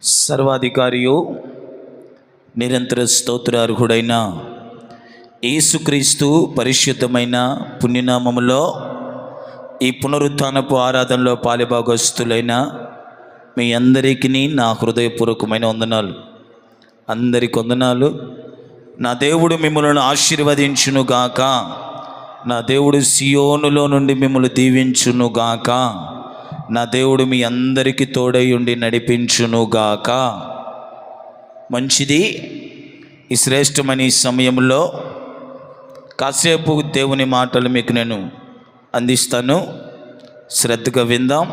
సర్వాధికారియు నిరంతర స్తోత్రార్హుడైన యేసుక్రీస్తు పరిశుద్ధమైన పుణ్యనామములో ఈ పునరుత్థానపు ఆరాధనలో పాలిభాగస్తులైన మీ అందరికీ నా హృదయపూర్వకమైన వందనాలు. అందరికి వందనాలు. నా దేవుడు మిమ్మల్ని ఆశీర్వదించునుగాక. నా దేవుడు సియోనులో నుండి మిమ్మల్ని దీవించునుగాక. నా దేవుడు మీ అందరికీ తోడై ఉండి నడిపించునుగాక. మంచిది. ఈ శ్రేష్టమైన ఈ సమయంలో కాసేపు దేవుని మాటలు మీకు నేను అందిస్తాను. శ్రద్ధగా విందాం.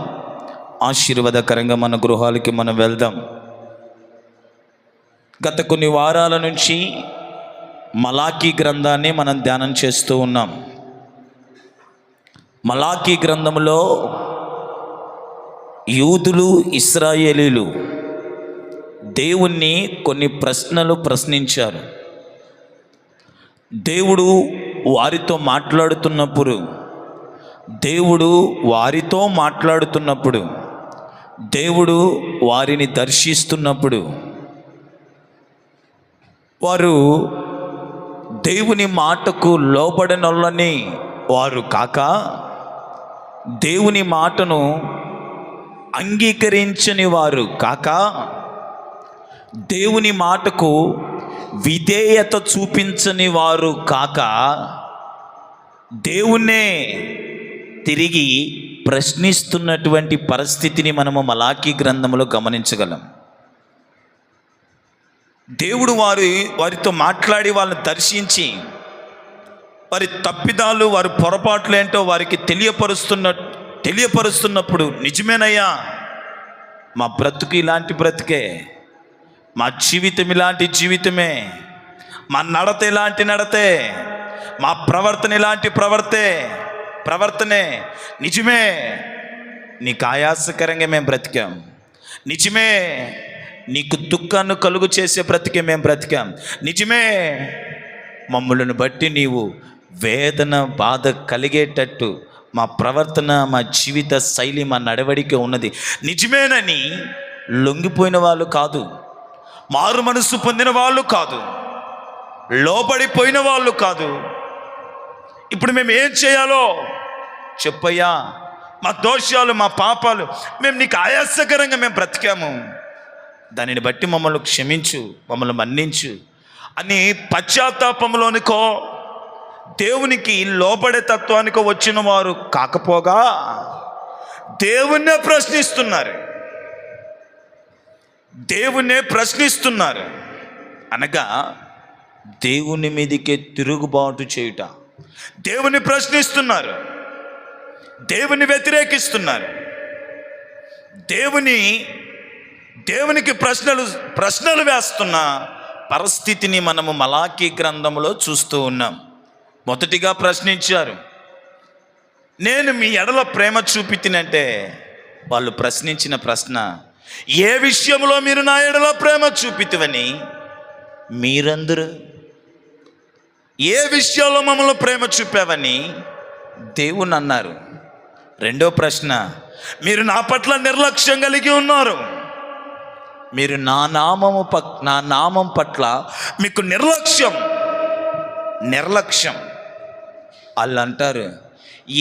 ఆశీర్వాదకరంగా మన గృహాలకి మనం వెళ్దాం. గత కొన్ని వారాల నుంచి మలాకీ గ్రంథాన్ని మనం ధ్యానం చేస్తూ ఉన్నాం. మలాకీ గ్రంథంలో యూదులు, ఇశ్రాయేలీలు దేవుణ్ణి కొన్ని ప్రశ్నలు ప్రశ్నించారు. దేవుడు వారితో మాట్లాడుతున్నప్పుడు దేవుడు వారిని దర్శిస్తున్నప్పుడు వారు దేవుని మాటకు లోబడనొల్లని వారు కాక, దేవుని మాటను అంగీకరించని వారు కాక, దేవుని మాటకు విధేయత చూపించని వారు కాక, దేవుణ్ణే తిరిగి ప్రశ్నిస్తున్నటువంటి పరిస్థితిని మనము మలాకీ గ్రంథంలో గమనించగలం. దేవుడు వారితో మాట్లాడి వాళ్ళని దర్శించి వారి తప్పిదాలు, వారి పొరపాట్లు ఏంటో వారికి తెలియపరుస్తున్నప్పుడు, నిజమేనయ్యా, మా బ్రతుకు ఇలాంటి బ్రతుకే, మా జీవితం ఇలాంటి జీవితమే, మా నడత ఇలాంటి నడతే, మా ప్రవర్తన ఇలాంటి ప్రవర్తనే, నిజమే, నీకు ఆయాసకరంగా మేము బ్రతికాం, నిజమే, నీకు దుఃఖాన్ని కలుగు చేసే బ్రతికే మేము బ్రతికాం, నిజమే, మమ్ములను బట్టి నీవు వేదన బాధ కలిగేటట్టు మా ప్రవర్తన, మా జీవిత శైలి, మా నడవడిక ఉన్నది, నిజమేనని లొంగిపోయిన వాళ్ళు కాదు, మారు మనసు పొందిన వాళ్ళు కాదు, లోబడిపోయిన వాళ్ళు కాదు. ఇప్పుడు మేము ఏం చేయాలో చెప్పయ్యా, మా దోషాలు, మా పాపాలు, మేము నీకు ఆయాసకరంగా మేము బ్రతికాము, దానిని బట్టి మమ్మల్ని క్షమించు, మమ్మల్ని మన్నించు అని పశ్చాత్తాపంలోనికో దేవునికి లోబడే తత్వానికో వచ్చిన వారు కాకపోగా దేవుణ్ణే ప్రశ్నిస్తున్నారు. అనగా దేవుని మీదకే తిరుగుబాటు చేయుట. దేవుని ప్రశ్నిస్తున్నారు, దేవుని వ్యతిరేకిస్తున్నారు, దేవునికి ప్రశ్నలు వేస్తున్న పరిస్థితిని మనము మలాకీ గ్రంథంలో చూస్తూ ఉన్నాం. మొదటిగా ప్రశ్నించారు, నేను మీ ఎడల ప్రేమ చూపితినంటే వాళ్ళు ప్రశ్నించిన ప్రశ్న, ఏ విషయంలో మీరు నా ఎడల ప్రేమ చూపితివని మీరందరూ, ఏ విషయంలో మమ్మల్ని ప్రేమ చూపావని దేవుని అన్నారు. రెండో ప్రశ్న, మీరు నా పట్ల నిర్లక్ష్యం కలిగి ఉన్నారు, మీరు నా నామం పట్ల మీకు నిర్లక్ష్యం. వాళ్ళు అంటారు,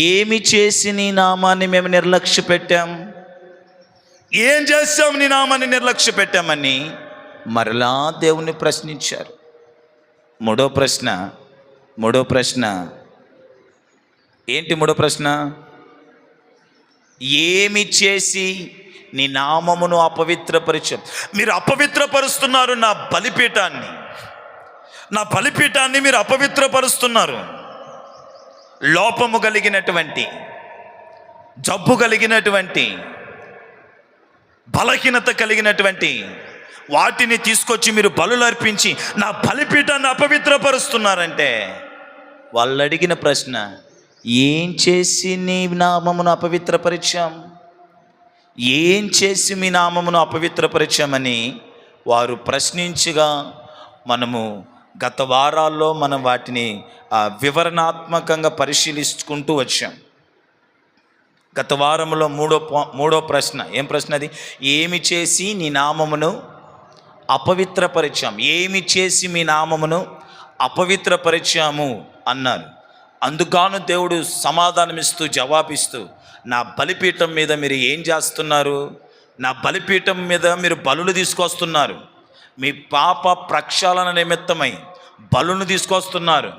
ఏమి చేసి నీ నామాన్ని మేము నిర్లక్ష్య పెట్టాం, ఏం చేస్తాం నీ నామాన్ని నిర్లక్ష్య పెట్టామని మరలా దేవుని ప్రశ్నించారు. మూడో ప్రశ్న ఏంటి? మూడో ప్రశ్న, ఏమి చేసి నీ నామమును అపవిత్రపరిచాం. మీరు అపవిత్రపరుస్తున్నారు నా బలిపీఠాన్ని మీరు అపవిత్రపరుస్తున్నారు. లోపము కలిగినటువంటి, జబ్బు కలిగినటువంటి, బలహీనత కలిగినటువంటి వాటిని తీసుకొచ్చి మీరు బలులు అర్పించి నా బలిపీఠాన్ని అపవిత్రపరుస్తున్నారంటే వాళ్ళు అడిగిన ప్రశ్న, ఏం చేసి నీ నామమును అపవిత్రపరిచాం, ఏం చేసి మీ నామమును అపవిత్రపరిచామని వారు ప్రశ్నించగా మనము గత వారాల్లో మనం వాటిని వివరణాత్మకంగా పరిశీలించుకుంటూ వచ్చాం. గత వారంలో మూడో ప్రశ్న, ఏం ప్రశ్న అది? ఏమి చేసి నీ నామమును అపవిత్రపరిచాము, ఏమి చేసి మీ నామమును అపవిత్రపరిచాము అన్నారు. అందుగాను దేవుడు సమాధానమిస్తూ జవాబిస్తూ, నా బలిపీఠం మీద మీరు ఏం చేస్తున్నారు? నా బలిపీఠం మీద మీరు బలులు తీసుకొస్తున్నారు. మీ పాప ప్రక్షాళన నిమిత్తమై బలును తీసుకొస్తున్నారు.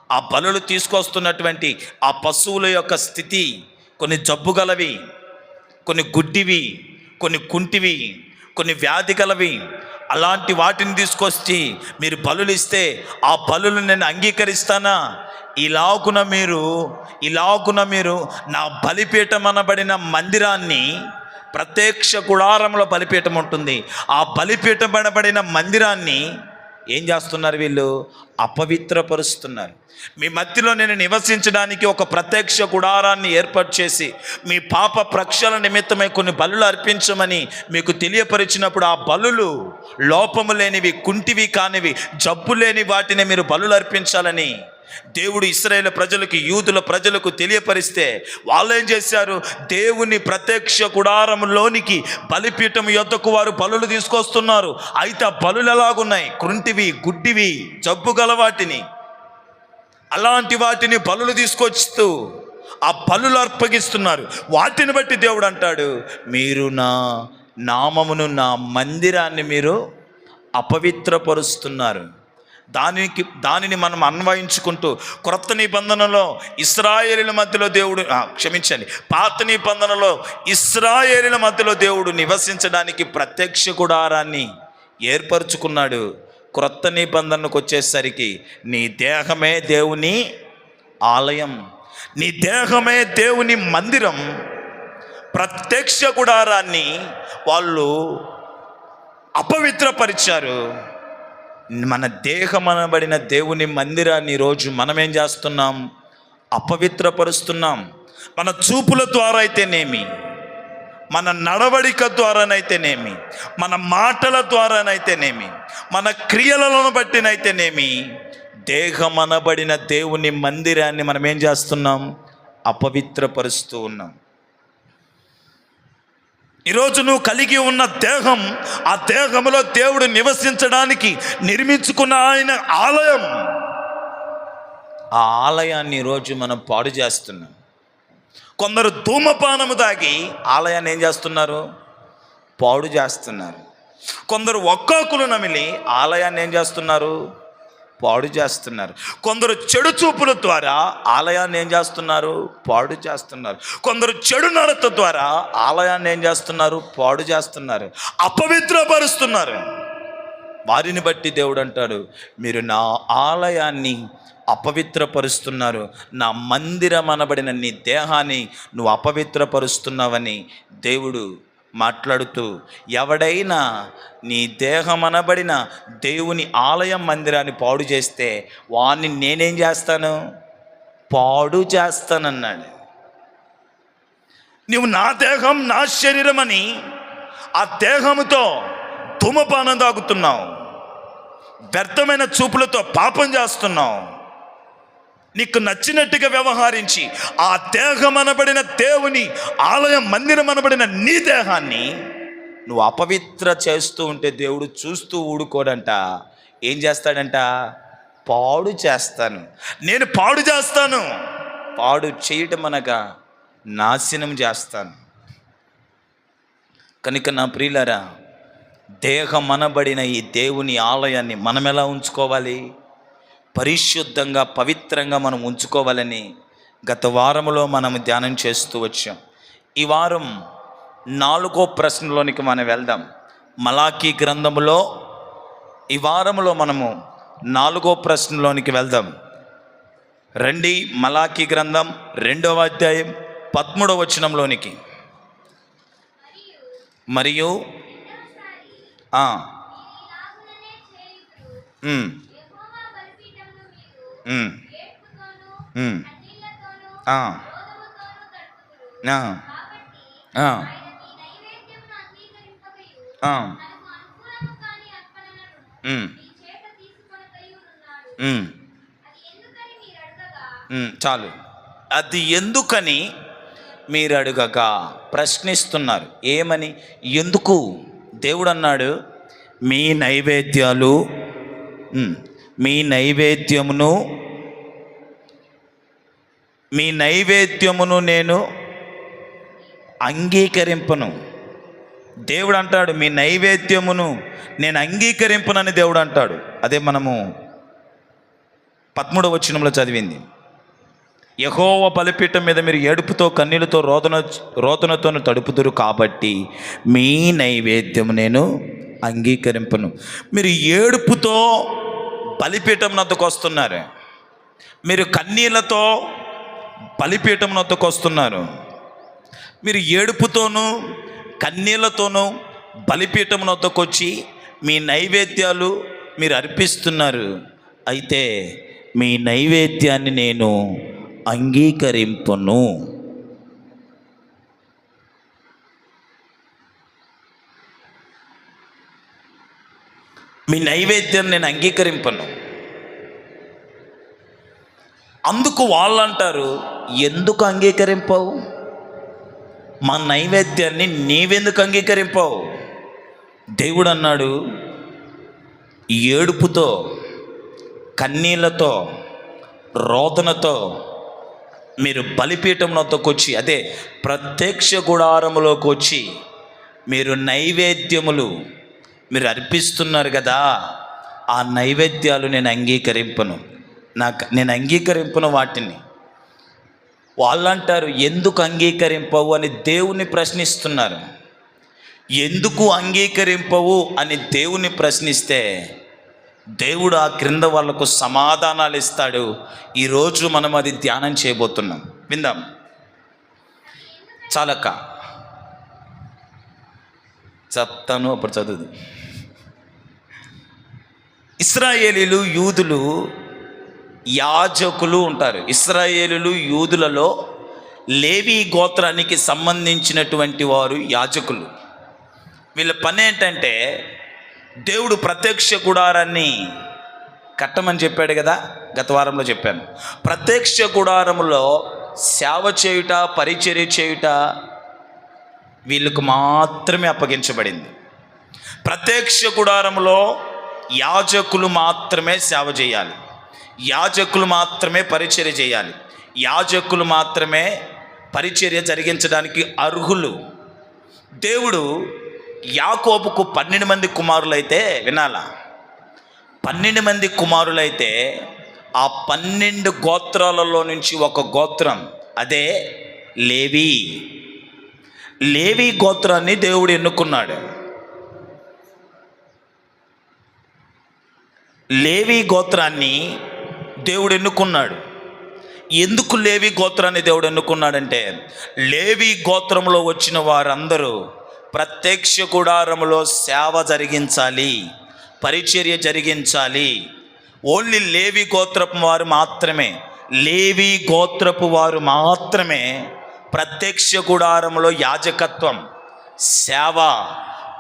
ఆ బలులు తీసుకొస్తున్నటువంటి ఆ పశువుల యొక్క స్థితి కొన్ని జబ్బు గలవి, కొన్ని గుడ్డివి, కొన్ని కుంటివి, కొన్ని వ్యాధి గలవి. అలాంటి వాటిని తీసుకొచ్చి మీరు బలులు ఇస్తే ఆ బలులు నేను అంగీకరిస్తానా? ఇలాగున మీరు నా బలిపీఠం అనబడిన మందిరాన్ని, ప్రత్యక్ష గుడారంలో బలిపీఠం ఉంటుంది, ఆ బలిపీఠం అనబడిన మందిరాన్ని ఏం చేస్తున్నారు? వీళ్ళు అపవిత్రపరుస్తున్నారు. మీ మధ్యలో నేను నివసించడానికి ఒక ప్రత్యక్ష గుడారాన్ని ఏర్పాటు చేసి మీ పాప ప్రక్షాళన నిమిత్తమై కొన్ని బలులు అర్పించమని మీకు తెలియపరిచినప్పుడు ఆ బలులు లోపము లేనివి, కుంటివి కానివి, జబ్బు లేని వాటిని మీరు బలులు అర్పించాలని దేవుడు ఇశ్రాయేలు ప్రజలకు, యూదుల ప్రజలకు తెలియపరిస్తే వాళ్ళు ఏం చేశారు? దేవుని ప్రత్యక్ష గుడారంలోనికి బలిపీఠం యొద్దకు వారు బలులు తీసుకొస్తున్నారు. అయితే ఆ బలులు ఎలాగున్నాయి? కుంటివి, గుడ్డివి, జబ్బు గల వాటిని, అలాంటి వాటిని బలులు తీసుకొస్తూ ఆ బలులు అర్పగిస్తున్నారు. వాటిని బట్టి దేవుడు అంటాడు, మీరు నా నామమును, నా మందిరాన్ని మీరు అపవిత్రపరుస్తున్నారు. దానిని మనం అన్వయించుకుంటూ క్రొత్త నిబంధనలో ఇశ్రాయేలీల మధ్యలో దేవుడు పాత నిబంధనలో ఇశ్రాయేలీల మధ్యలో దేవుడు నివసించడానికి ప్రత్యక్ష గుడారాన్ని ఏర్పరచుకున్నాడు. క్రొత్త నిబంధనకు వచ్చేసరికి నీ దేహమే దేవుని ఆలయం, నీ దేహమే దేవుని మందిరం. ప్రత్యక్ష గుడారాన్ని వాళ్ళు అపవిత్రపరిచారు. మన దేహం అనబడిన దేవుని మందిరాన్ని ఈరోజు మనం ఏం చేస్తున్నాం? అపవిత్రపరుస్తున్నాం. మన చూపుల ద్వారా అయితేనేమి, మన నడవడిక ద్వారానైతేనేమి, మన మాటల ద్వారానైతేనేమి, మన క్రియలను బట్టినైతేనేమి, దేహం అనబడిన దేవుని మందిరాన్ని మనం ఏం చేస్తున్నాం? అపవిత్రపరుస్తూ ఉన్నాం. ఈరోజు నువ్వు కలిగి ఉన్న దేహం, ఆ దేహంలో దేవుడు నివసించడానికి నిర్మించుకున్న ఆయన ఆలయం. ఆ ఆలయాన్ని ఈరోజు మనం పాడు చేస్తున్నాం. కొందరు ధూమపానము తాగి ఆలయాన్ని ఏం చేస్తున్నారు? పాడు చేస్తున్నారు. కొందరు ఒక్కాకులు నమిలి ఆలయాన్ని ఏం చేస్తున్నారు? పాడు చేస్తున్నారు. కొందరు చెడు చూపుల ద్వారా ఆలయాన్ని ఏం చేస్తున్నారు? పాడు చేస్తున్నారు. కొందరు చెడు నడత ద్వారా ఆలయాన్ని ఏం చేస్తున్నారు? పాడు చేస్తున్నారు, అపవిత్రపరుస్తున్నారు. వారిని బట్టి దేవుడు అంటాడు, మీరు నా ఆలయాన్ని అపవిత్రపరుస్తున్నారు, నా మందిరం అనబడిన నీ దేహాన్ని నువ్వు అపవిత్రపరుస్తున్నావని దేవుడు మాట్లాడుతూ, ఎవడైనా నీ దేహం అనబడిన దేవుని ఆలయం మందిరాన్ని పాడు చేస్తే వాడిని నేనేం చేస్తాను? పాడు చేస్తానన్నాడు. నువ్వు నా దేహం, నా శరీరం అని ఆ దేహముతో ధూమపానం తాగుతున్నావు, వ్యర్థమైన చూపులతో పాపం చేస్తున్నావు. నీకు నచ్చినట్టుగా వ్యవహరించి ఆ దేహం అనబడిన దేవుని ఆలయం, మందిరం అనబడిన నీ దేహాన్ని నువ్వు అపవిత్ర చేస్తూ ఉంటే దేవుడు చూస్తూ ఊడుకోడంట. ఏం చేస్తాడంట? పాడు చేస్తాను, నేను పాడు చేస్తాను. పాడు చేయటం అనగా నాశనం చేస్తాను. కనుక నా ప్రియులారా, దేహం అనబడిన ఈ దేవుని ఆలయాన్ని మనం ఎలా ఉంచుకోవాలి? పరిశుద్ధంగా, పవిత్రంగా మనం ఉంచుకోవాలని గత వారంలో మనం ధ్యానం చేస్తూ వచ్చాం. ఈ వారం 4వ ప్రశ్నలోనికి మనం వెళ్దాం. మలాకీ గ్రంథములో ఈ వారంలో మనము 4వ ప్రశ్నలోనికి వెళ్దాం. రండి, మలాకీ గ్రంథం 2వ అధ్యాయం 13వ వచనంలోనికి. మరియు చాలు. అది ఎందుకని మీరు అడుగగా ప్రశ్నిస్తున్నారు. ఏమని? ఎందుకు? దేవుడు అన్నాడు, మీ నైవేద్యాలు మీ నైవేద్యమును నేను అంగీకరింపను. దేవుడు అంటాడు, మీ నైవేద్యమును నేను అంగీకరింపనని దేవుడు అంటాడు. అదే మనము 13వ వచనంలో చదివింది. యెహోవా బలిపీఠం మీద మీరు ఏడుపుతో కన్నీళ్లతో రోదనతో తడుపుదురు కాబట్టి మీ నైవేద్యము నేను అంగీకరింపను. మీరు ఏడుపుతో బలిపీఠం నొద్దకు వస్తున్నారు, మీరు కన్నీళ్లతో బలిపీఠం నొద్దకు వస్తున్నారు, మీరు ఏడుపుతోనూ కన్నీళ్లతోనూ బలిపీఠం నొద్దకు వచ్చి మీ నైవేద్యాలు మీరు అర్పిస్తున్నారు. అయితే మీ నైవేద్యాన్ని నేను అంగీకరింపను. మీ నైవేద్యాన్ని నేను అంగీకరింపను. అందుకు వాళ్ళు అంటారు, ఎందుకు అంగీకరింపవు? మా నైవేద్యాన్ని నీవెందుకు అంగీకరింపవు? దేవుడు అన్నాడు, ఏడుపుతో కన్నీళ్లతో రోదనతో మీరు బలిపీఠం నొద్దకు వచ్చి, అదే ప్రత్యక్ష గుడారములోకి వచ్చి మీరు నైవేద్యములు మీరు అర్పిస్తున్నారు కదా, ఆ నైవేద్యాలు నేను అంగీకరింపను. నేను అంగీకరింపను వాటిని. వాళ్ళంటారు, ఎందుకు అంగీకరింపవు అని దేవుని ప్రశ్నిస్తున్నారు. ఎందుకు అంగీకరింపవు అని దేవుని ప్రశ్నిస్తే దేవుడు ఆ క్రింద వాళ్లకు సమాధానాలు ఇస్తాడు. ఈరోజు మనం అది ధ్యానం చేయబోతున్నాం. విందాం. చాలక్క చెప్తాను, అప్పుడు చదువు. ఇశ్రాయేలీలు యూదులు యాజకులు ఉంటారు. ఇశ్రాయేలీలు యూదులలో లేవీ గోత్రానికి సంబంధించినటువంటి వారు యాజకులు. వీళ్ళ పని ఏంటంటే, దేవుడు ప్రత్యక్ష గుడారాన్ని కట్టమని చెప్పాడు కదా, గత వారంలో చెప్పాను. ప్రత్యక్ష గుడారములో సేవ చేయుట, పరిచర్య చేయుట వీళ్ళకు మాత్రమే అప్పగించబడింది. ప్రత్యక్ష గుడారములో యాజకులు మాత్రమే సేవ చేయాలి, యాజకులు మాత్రమే పరిచర్య చేయాలి, యాజకులు మాత్రమే పరిచర్య జరిగించడానికి అర్హులు. దేవుడు యాకోబుకు 12 మంది కుమారులైతే, వినాలా, 12 మంది కుమారులైతే ఆ 12 గోత్రాలలో నుంచి ఒక గోత్రం, అదే లేవీ. లేవీ గోత్రాన్ని దేవుడు ఎన్నుకున్నాడు. లేవీ గోత్రాన్ని దేవుడు ఎన్నుకున్నాడు. ఎందుకు లేవీ గోత్రాన్ని దేవుడు ఎన్నుకున్నాడంటే, లేవీ గోత్రంలో వచ్చిన వారందరూ ప్రత్యక్ష గుడారములో సేవ జరిగించాలి, పరిచర్య జరిగించాలి. ఓన్లీ లేవీ గోత్రపు వారు మాత్రమే, లేవీ గోత్రపు వారు మాత్రమే ప్రత్యక్ష గుడారములో యాజకత్వం, సేవ,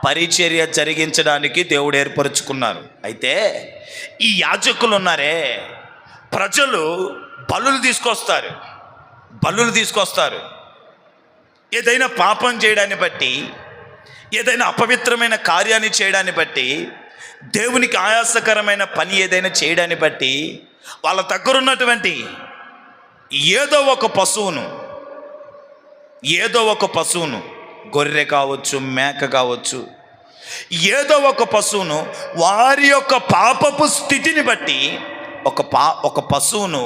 పరిచర్య జరిగించడానికి దేవుడు ఏర్పరచుకున్నారు. అయితే ఈ యాజకులు ఉన్నారే, ప్రజలు బలులు తీసుకొస్తారు. ఏదైనా పాపం చేయడాన్ని బట్టి, ఏదైనా అపవిత్రమైన కార్యాన్ని చేయడాన్ని బట్టి, దేవునికి ఆయాసకరమైన పని ఏదైనా చేయడాన్ని బట్టి వాళ్ళ దగ్గర ఉన్నటువంటి ఏదో ఒక పశువును, గొర్రె కావచ్చు, మేక కావచ్చు, ఏదో ఒక పశువును వారి యొక్క పాపపు స్థితిని బట్టి ఒక పశువును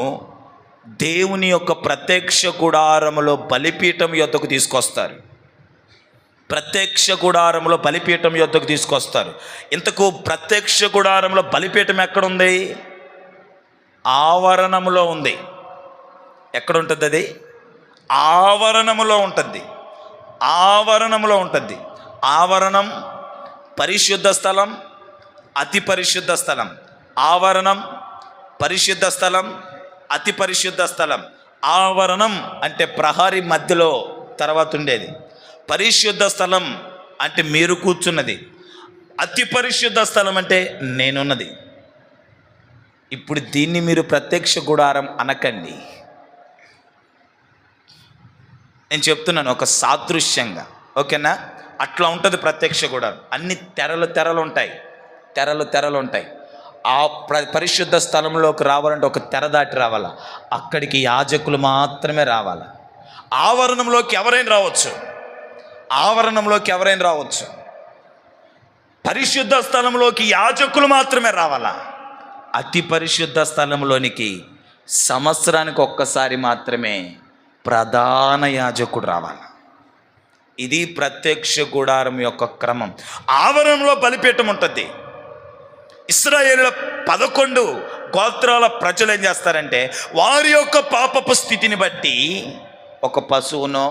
దేవుని యొక్క ప్రత్యక్ష గుడారములో బలిపీఠం యొద్దకు తీసుకొస్తారు. ప్రత్యక్ష గుడారంలో బలిపీఠం యొద్దకు తీసుకొస్తారు. ఇంతకు ప్రత్యక్ష గుడారంలో బలిపీఠం ఎక్కడుంది? ఆవరణములో ఉంది. ఎక్కడుంటుంది అది? ఆవరణములో ఉంటుంది. ఆవరణం పరిశుద్ధ స్థలం, అతి పరిశుద్ధ స్థలం. ఆవరణం, పరిశుద్ధ స్థలం, అతి పరిశుద్ధ స్థలం. ఆవరణం అంటే ప్రహరీ మధ్యలో తర్వాత ఉండేది. పరిశుద్ధ స్థలం అంటే మీరు కూర్చున్నది. అతి పరిశుద్ధ స్థలం అంటే నేనున్నది. ఇప్పుడు దీన్ని మీరు ప్రత్యక్ష గుడారం అనకండి. నేను చెప్తున్నాను ఒక సాదృశ్యంగా, ఓకేనా? అట్లా ఉంటుంది ప్రత్యక్ష గుడారం. అన్ని తెరలు ఉంటాయి, తెరలు ఉంటాయి. ఆ పరిశుద్ధ స్థలంలోకి రావాలంటే ఒక తెర దాటి రావాలా. అక్కడికి యాజకులు మాత్రమే రావాలి. ఆవరణంలోకి ఎవరైనా రావచ్చు. పరిశుద్ధ స్థలంలోకి యాజకులు మాత్రమే రావాలా. అతి పరిశుద్ధ స్థలంలోనికి సంవత్సరానికి ఒక్కసారి మాత్రమే ప్రధాన యాజకుడు రావాలి. ఇది ప్రత్యక్ష గుడారం యొక్క క్రమం. ఆవరణంలో బలిపీఠం ఉంటుంది. ఇశ్రాయేలుల 11 గోత్రాల ప్రజలు ఏం చేస్తారంటే, వారి యొక్క పాపపు స్థితిని బట్టి ఒక పశువునో,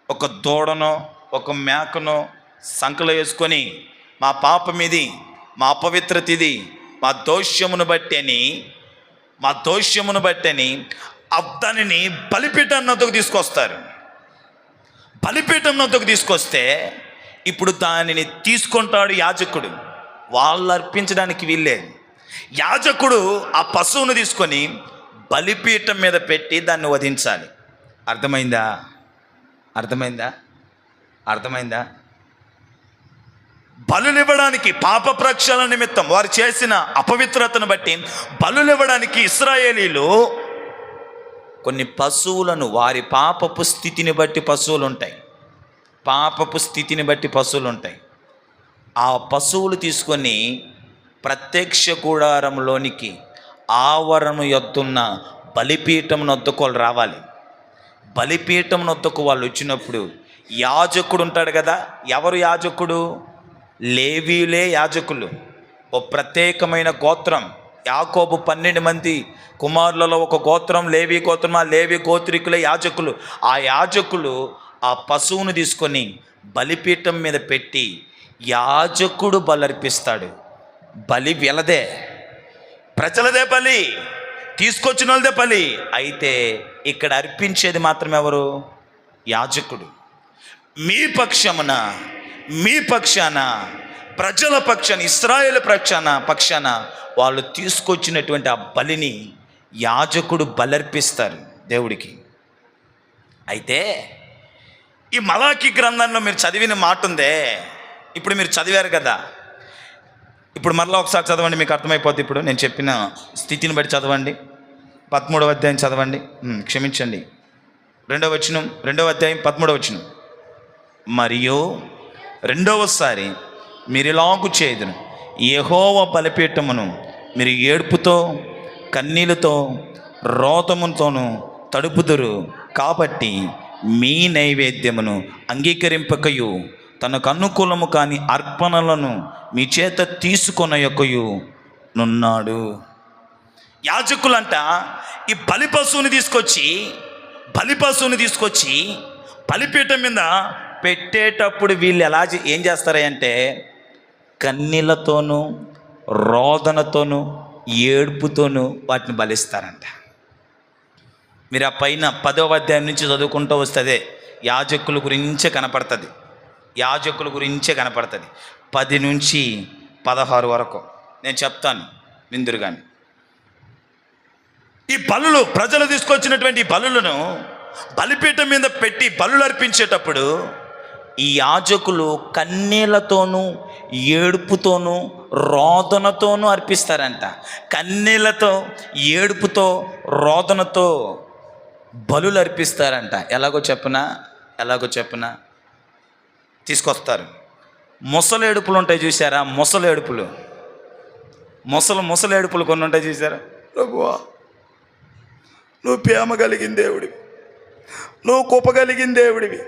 ఒక దూడనో, ఒక మేకనో సంకలో వేసుకొని, మా పాపం ఇది, మా అపవిత్రత ఇది, మా దోష్యమును బట్టని దానిని బలిపీఠం నద్దకు తీసుకొస్తారు. బలిపీఠం నద్దకు తీసుకొస్తే ఇప్పుడు దానిని తీసుకుంటాడు యాజకుడు. వాళ్ళు అర్పించడానికి వీల్లేదు. యాజకుడు ఆ పశువును తీసుకొని బలిపీఠం మీద పెట్టి దాన్ని వధించాలి. అర్థమైందా? బలులివ్వడానికి, పాప ప్రక్షాళన నిమిత్తం వారు చేసిన అపవిత్రతను బట్టి బలులివ్వడానికి ఇశ్రాయేలీలు కొన్ని పశువులను, వారి పాపపు స్థితిని బట్టి పశువులు ఉంటాయి. ఆ పశువులు తీసుకొని ప్రత్యక్ష గుడారంలోనికి ఆవరణం యొద్దున్న బలిపీఠం నొద్దకు రావాలి. బలిపీఠం నొద్దకు వాళ్ళు వచ్చినప్పుడు యాజకుడు ఉంటాడు కదా. ఎవరు యాజకుడు? లేవీలే యాజకులు. ఓ ప్రత్యేకమైన గోత్రం. యాకోబు 12 మంది కుమారులలో ఒక గోత్రం లేవీ గోత్రం. ఆ లేవీ గోత్రికులే యాజకులు. ఆ యాజకులు ఆ పశువును తీసుకొని బలిపీఠం మీద పెట్టి యాజకుడు బలర్పిస్తాడు. బలి వీళ్ళదే, ప్రజలదే బలి, తీసుకొచ్చిన వాళ్ళదే బలి. అయితే ఇక్కడ అర్పించేది మాత్రం ఎవరు? యాజకుడు. మీ పక్షాన ప్రజల పక్షాన, ఇశ్రాయేలు పక్షాన వాళ్ళు తీసుకొచ్చినటువంటి ఆ బలిని యాజకుడు బలర్పిస్తారు దేవుడికి. అయితే ఈ మలాకి గ్రంథంలో మీరు చదివిన మాట ఉందే, ఇప్పుడు మీరు చదివారు కదా, ఇప్పుడు మరలా ఒకసారి చదవండి, మీకు అర్థమైపోద్ది. ఇప్పుడు నేను చెప్పిన స్థితిని బట్టి చదవండి. 13వ అధ్యాయం చదవండి. క్షమించండి, 2వ అధ్యాయం 13వ వచనం. మరియు రెండవసారి మీరిలాగు చేయుదును, యెహోవా బలిపీఠమును మీరు ఏడుపుతో, కన్నీళ్లతో, రోదముతోనూ తడుపుదురు. కాబట్టి మీ నైవేద్యమును అంగీకరింపకయు, తనకు అనుకూలము కాని అర్పణలను మీ చేత తీసుకొనయొకయు నున్నాడు. యాజకులంట ఈ బలిపశువుని తీసుకొచ్చి బలిపీఠం మీద పెట్టేటప్పుడు వీళ్ళు ఏం చేస్తారంటే కన్నీళ్లతోనూ, రోదనతోనూ, ఏడుపుతోనూ వాటిని బలిస్తారంట. మీరు ఆ పైన 10వ అధ్యాయం నుంచి చదువుకుంటూ వస్తుంది. యాజకుల గురించే కనపడుతుంది. 10 నుంచి 16 వరకు నేను చెప్తాను, విందురు కానీ. ఈ బలులు, ప్రజలు తీసుకొచ్చినటువంటి ఈ బలులను బలిపీఠం మీద పెట్టి బలులు అర్పించేటప్పుడు ఈ యాజకులు కన్నీళ్లతోనూ, ఏడుపుతోనూ, రోదనతోనూ అర్పిస్తారంట. కన్నీళ్లతో, ఏడుపుతో, రోదనతో బలులు అర్పిస్తారంట. ఎలాగో చెప్పనా తీసుకొస్తారు. ముసలేడుపులు ఉంటాయి చూసారా? ముసలేడుపులు కొన్ని ఉంటాయి చూసారా? ప్రభువా, నువ్వు ప్రేమ కలిగిన దేవుడివి, నువ్వు కృప కలిగిన దేవుడివి,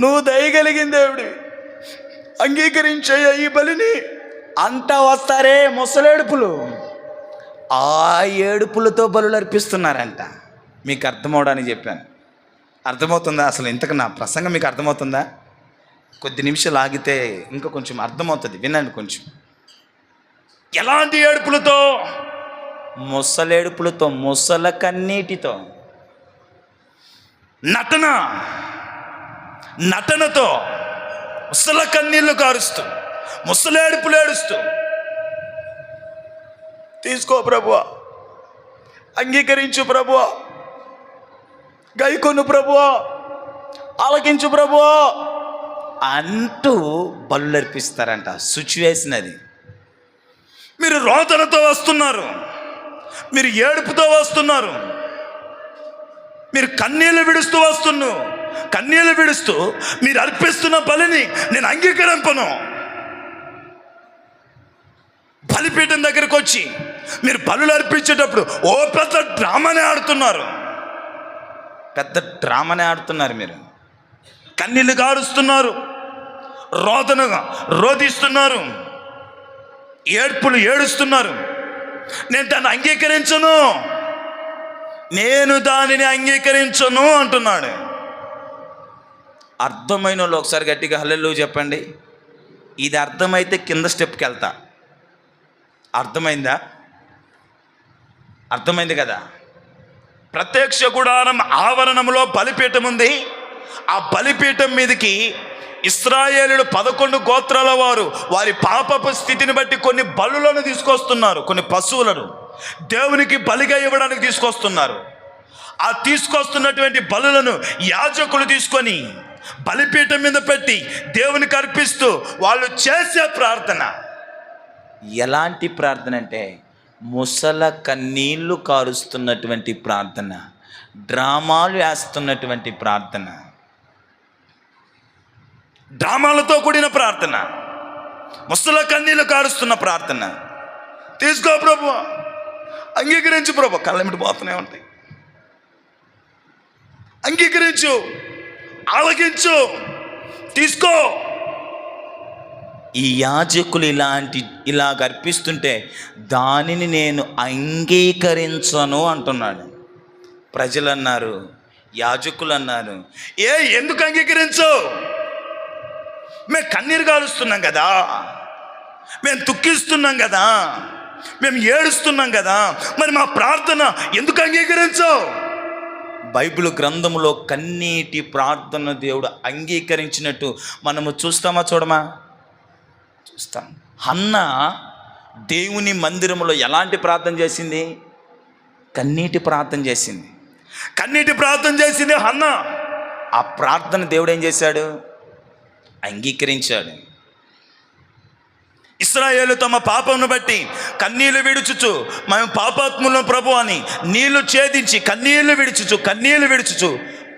నువ్వు దయ కలిగిన దేవుడివి, అంగీకరించయ్యా ఈ బలిని అంటా వస్తారే ముసలేడుపులు. ఆ ఏడుపులతో బలులు అర్పిస్తున్నారంట. మీకు అర్థమవడానికి చెప్పాను. అర్థమవుతుందా? అసలు ఇంతకు నా ప్రసంగం మీకు అర్థమవుతుందా? కొద్ది నిమిషాలు ఆగితే ఇంకా కొంచెం అర్థమవుతుంది, వినండి కొంచెం. ఎలాంటి ఏడుపులతో? ముసలేడుపులతో, ముసల కన్నీటితో, నటనతో, ముసల కన్నీళ్లు కారుస్తూ, ముసలేడుపులు ఏడుస్తూ, తీసుకో ప్రభువా, అంగీకరించు ప్రభువా, గైకొను ప్రభువా, ఆలకించు ప్రభు అంటూ బలులు అర్పిస్తారంట. సిచ్యువేషన్ అది. మీరు రోదనతో వస్తున్నారు, మీరు ఏడుపుతో వస్తున్నారు, మీరు కన్నీళ్ళు విడుస్తూ మీరు అర్పిస్తున్న బలిని నేను అంగీకరింపను. బలిపీఠం దగ్గరకు వచ్చి మీరు బలులు అర్పించేటప్పుడు పెద్ద డ్రామానే ఆడుతున్నారు. మీరు కన్నీళ్ళు గారుస్తున్నారు, రోదిస్తున్నారు, ఏడుస్తున్నారు. నేను దానిని అంగీకరించను అంటున్నాడు. అర్థమైన వాళ్ళు ఒకసారి గట్టిగా హల్లెలూయా చెప్పండి. ఇది అర్థమైతే కింద స్టెప్కి వెళ్తా. అర్థమైంది కదా. ప్రత్యక్ష గుడారం ఆవరణంలో బలిపీఠం ఉంది. ఆ బలిపీఠం మీదకి ఇశ్రాయేలులు 11 గోత్రాల వారి పాపపు స్థితిని బట్టి కొన్ని బలులను తీసుకొస్తున్నారు, కొన్ని పశువులను దేవునికి బలిగా ఇవ్వడానికి తీసుకొస్తున్నారు. ఆ తీసుకొస్తున్నటువంటి బలులను యాజకులు తీసుకొని బలిపీఠం మీద పెట్టి దేవునికి అర్పిస్తూ వాళ్ళు చేసే ప్రార్థన ఎలాంటి ప్రార్థన అంటే ముసల కన్నీళ్లు కారుస్తున్నటువంటి ప్రార్థన, డ్రామాలు వేస్తున్నటువంటి ప్రార్థన, డ్రామాలతో కూడిన ప్రార్థన, ముసల కన్నీళ్లు కారుస్తున్న ప్రార్థన. తీసుకో ప్రభు, అంగీకరించు ప్రభు. కళ్ళమిటి పోతూనే ఉంటాయి. అంగీకరించు, ఆలకించు, తీసుకో. ఈ యాజకులు ఇలాగ అర్పిస్తుంటే దానిని నేను అంగీకరించను అంటున్నాడు. ప్రజలు అన్నారు, యాజకులు అన్నారు, ఎందుకు అంగీకరించు? మేము కన్నీరు కాలుస్తున్నాం కదా, మేము దుఃఖిస్తున్నాం కదా, మేము ఏడుస్తున్నాం కదా, మరి మా ప్రార్థన ఎందుకు అంగీకరించు? బైబిల్ గ్రంథంలో కన్నీటి ప్రార్థన దేవుడు అంగీకరించినట్టు మనము చూస్తామా? చూస్తాం. హన్నా దేవుని మందిరంలో ఎలాంటి ప్రార్థన చేసింది? కన్నీటి ప్రార్థన చేసింది హన్నా. ఆ ప్రార్థన దేవుడు ఏం చేశాడు? అంగీకరించాడు. ఇశ్రాయేలు తమ పాపమును బట్టి కన్నీళ్లు విడుచుచు మేము పాపాత్ములం ప్రభు అని నీళ్లు ఛేదించి కన్నీళ్లు విడుచుచు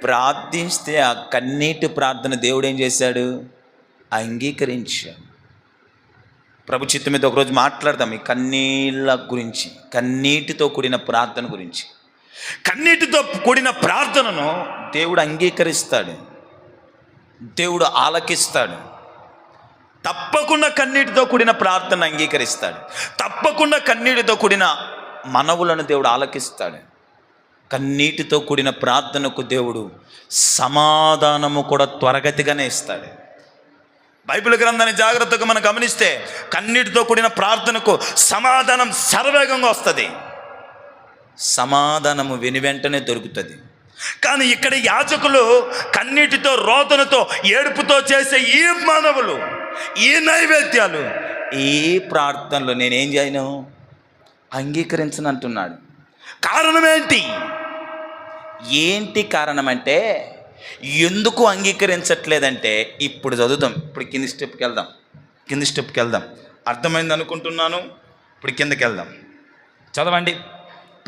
ప్రార్థిస్తే ఆ కన్నీటి ప్రార్థన దేవుడు ఏం చేశాడు? అంగీకరించాడు. ప్రభు చిత్తం మీద ఒకరోజు మాట్లాడదాం ఈ కన్నీళ్ళ గురించి, కన్నీటితో కూడిన ప్రార్థన గురించి. కన్నీటితో కూడిన ప్రార్థనను దేవుడు అంగీకరిస్తాడు, దేవుడు ఆలకిస్తాడు. తప్పకుండా కన్నీటితో కూడిన ప్రార్థన అంగీకరిస్తాడు. తప్పకుండా కన్నీటితో కూడిన మనవులను దేవుడు ఆలకిస్తాడు. కన్నీటితో కూడిన ప్రార్థనకు దేవుడు సమాధానము కూడా త్వరగతిగానే ఇస్తాడు. బైబిల్ గ్రంథాన్ని జాగ్రత్తగా మనం గమనిస్తే కన్నీటితో కూడిన ప్రార్థనకు సమాధానం శరవేగంగా వస్తుంది, సమాధానము వెనువెంటనే దొరుకుతుంది. కానీ ఇక్కడ యాజకులు కన్నీటితో, రోదనతో, ఏడుపుతో చేసే ఈ మానవులు, ఈ నైవేద్యాలు, ఈ ప్రార్థనలు నేనేం చేయను, అంగీకరించను అంటున్నాడు. కారణం ఏంటి కారణం అంటే ఎందుకు అంగీకరించట్లేదంటే ఇప్పుడు చదువుదాం. ఇప్పుడు కింది స్టెప్కి వెళ్దాం. అర్థమైంది అనుకుంటున్నాను. ఇప్పుడు కిందకి వెళ్దాం. చదవండి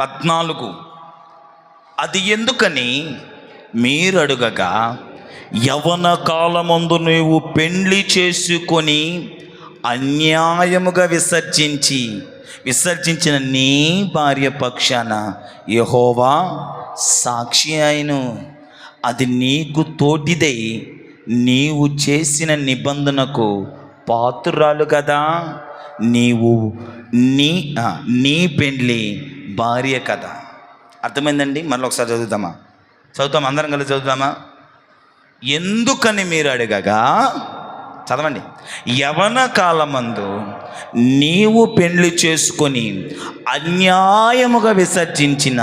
14. అది ఎందుకని మీరు అడుగగా, యవన కాలమందు నీవు పెండ్లి చేసుకొని అన్యాయముగా విసర్జించిన నీ భార్య పక్షాన యెహోవా సాక్షి అయిను. అది నీకు తోటిదై నీవు చేసిన నిబంధనకు పాత్రురాలు కదా. నీవు నీ పెండ్లి భార్య కదా. అర్థమైందండి? మళ్ళీ ఒకసారి చదువుతాం, అందరం కలిసి చదువుతామా? ఎందుకని మీరు అడగగా, చదవండి. యవన కాలమందు నీవు పెండ్లి చేసుకొని అన్యాయముగా విసర్జించిన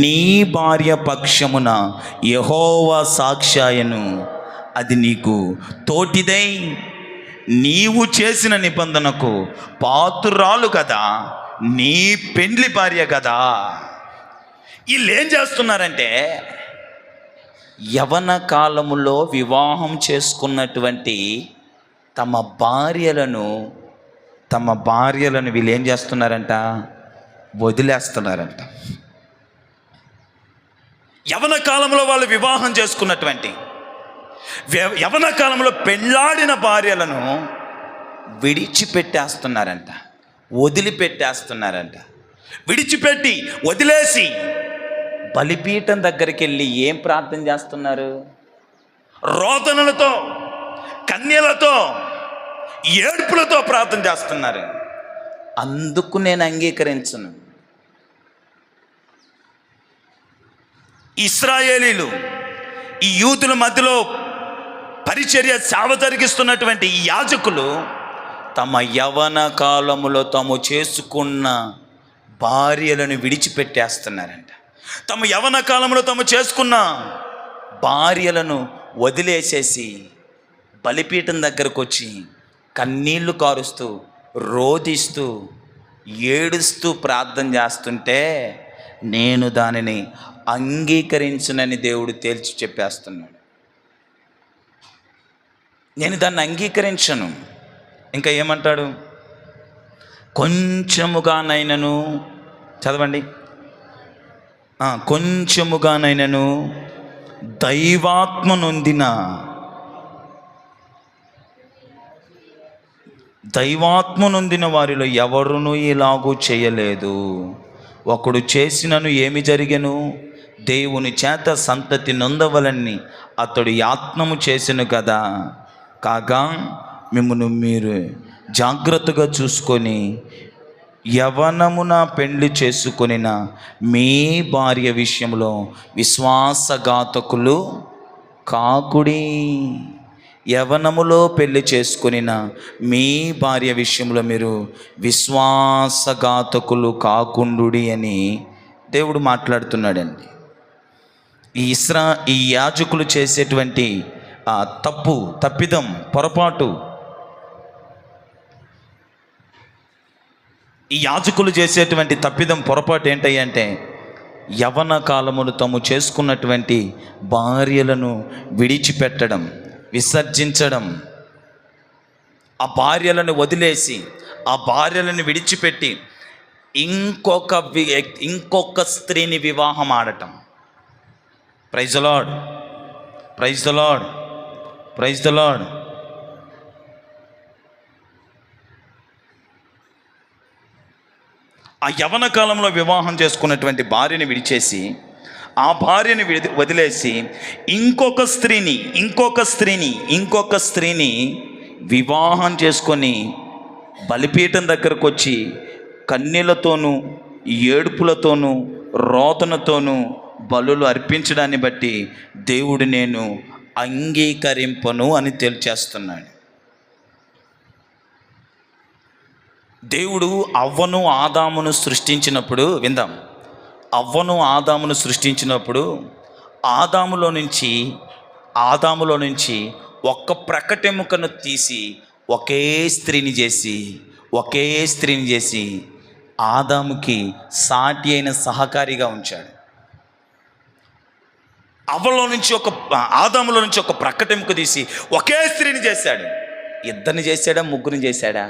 నీ భార్య పక్షమున యెహోవా సాక్షాయను. అది నీకు తోటిదై నీవు చేసిన నిబంధనకు పాత్రురాలు కదా, నీ పెండ్లి భార్య కదా. వీళ్ళు ఏం చేస్తున్నారంటే యవన కాలములో వివాహం చేసుకున్నటువంటి తమ భార్యలను వీళ్ళు ఏం చేస్తున్నారంట? వదిలేస్తున్నారంట. యవన కాలంలో వాళ్ళు వివాహం చేసుకున్నటువంటి యవన కాలంలో పెళ్ళాడిన భార్యలను విడిచిపెట్టేస్తున్నారంట, వదిలిపెట్టేస్తున్నారంట. విడిచిపెట్టి వదిలేసి బలిపీఠం దగ్గరికి వెళ్ళి ఏం ప్రార్థన చేస్తున్నారు? రోదనలతో, కన్యలతో, ఏడుపులతో ప్రార్థన చేస్తున్నారు. అందుకు నేను అంగీకరించను. ఇశ్రాయేలీలు, ఈ యూదుల మధ్యలో పరిచర్య సేవ జరిగిస్తున్నటువంటి ఈ యాజకులు తమ యవన కాలములో తాము చేసుకున్న భార్యలను విడిచిపెట్టేస్తున్నారంట. తమ యవన కాలంలో తాము చేసుకున్న భార్యలను వదిలేసేసి బలిపీఠం దగ్గరకు వచ్చి కన్నీళ్లు కారుస్తూ, రోదిస్తూ, ఏడుస్తూ ప్రార్థన చేస్తుంటే నేను దానిని అంగీకరించునని దేవుడు తేల్చి చెప్పేస్తున్నాడు. నేను దాన్ని అంగీకరించను. ఇంకా ఏమంటాడు? కొంచెముగానైనను, చదవండి, కొంచెముగానైనను దైవాత్మ నొందిన వారిలో ఎవరునూ ఇలాగూ చేయలేదు. ఒకడు చేసినను ఏమి జరిగెను? దేవుని చేత సంతతి నొందవలని అతడు యత్నము చేసెను కదా. కాగా మిమ్మును మీరు జాగ్రత్తగా చూసుకొని యవనమున పెళ్లి చేసుకొనిన మీ భార్య విషయంలో విశ్వాసఘాతకులు కాకుడి. యవనములో పెళ్లి చేసుకొనిన మీ భార్య విషయంలో మీరు విశ్వాసఘాతకులు కాకుండుడి అని దేవుడు మాట్లాడుతున్నాడండి. ఈ యాజకులు చేసేటువంటి తప్పిదం, పొరపాటు, ఈ యాజకులు చేసేటువంటి తప్పిదం, పొరపాటు ఏంటంటే యవన కాలమును తాము చేసుకున్నటువంటి భార్యలను విడిచిపెట్టడం, విసర్జించడం, ఆ భార్యలను వదిలేసి, ఆ భార్యలను విడిచిపెట్టి ఇంకొక స్త్రీని వివాహం ఆడటం. Praise the lord, praise the lord, praise the lord. ఆ యవన కాలంలో వివాహం చేసుకున్నటువంటి భార్యని విడిచేసి, ఆ భార్యని వదిలేసి ఇంకొక స్త్రీని వివాహం చేసుకొని బలిపీఠం దగ్గరకు వచ్చి కన్నీళ్లతోనూ, ఏడుపులతోనూ, రోదనతోనూ బలులు అర్పించడాన్ని బట్టి దేవుడు నేను అంగీకరింపను అని తేల్చేస్తున్నాడు. దేవుడు అవ్వను ఆదామును సృష్టించినప్పుడు, విందాం, అవ్వను ఆదామును సృష్టించినప్పుడు ఆదాములో నుంచి ఒక్క ప్రకటెముకను తీసి ఒకే స్త్రీని చేసి ఆదాముకి సాటి అయిన సహకారిగా ఉంచాడు. ఆదాములో నుంచి ఒక ప్రకటెముక తీసి ఒకే స్త్రీని చేశాడు. ఇద్దరిని చేశాడా? ముగ్గురిని చేశాడా?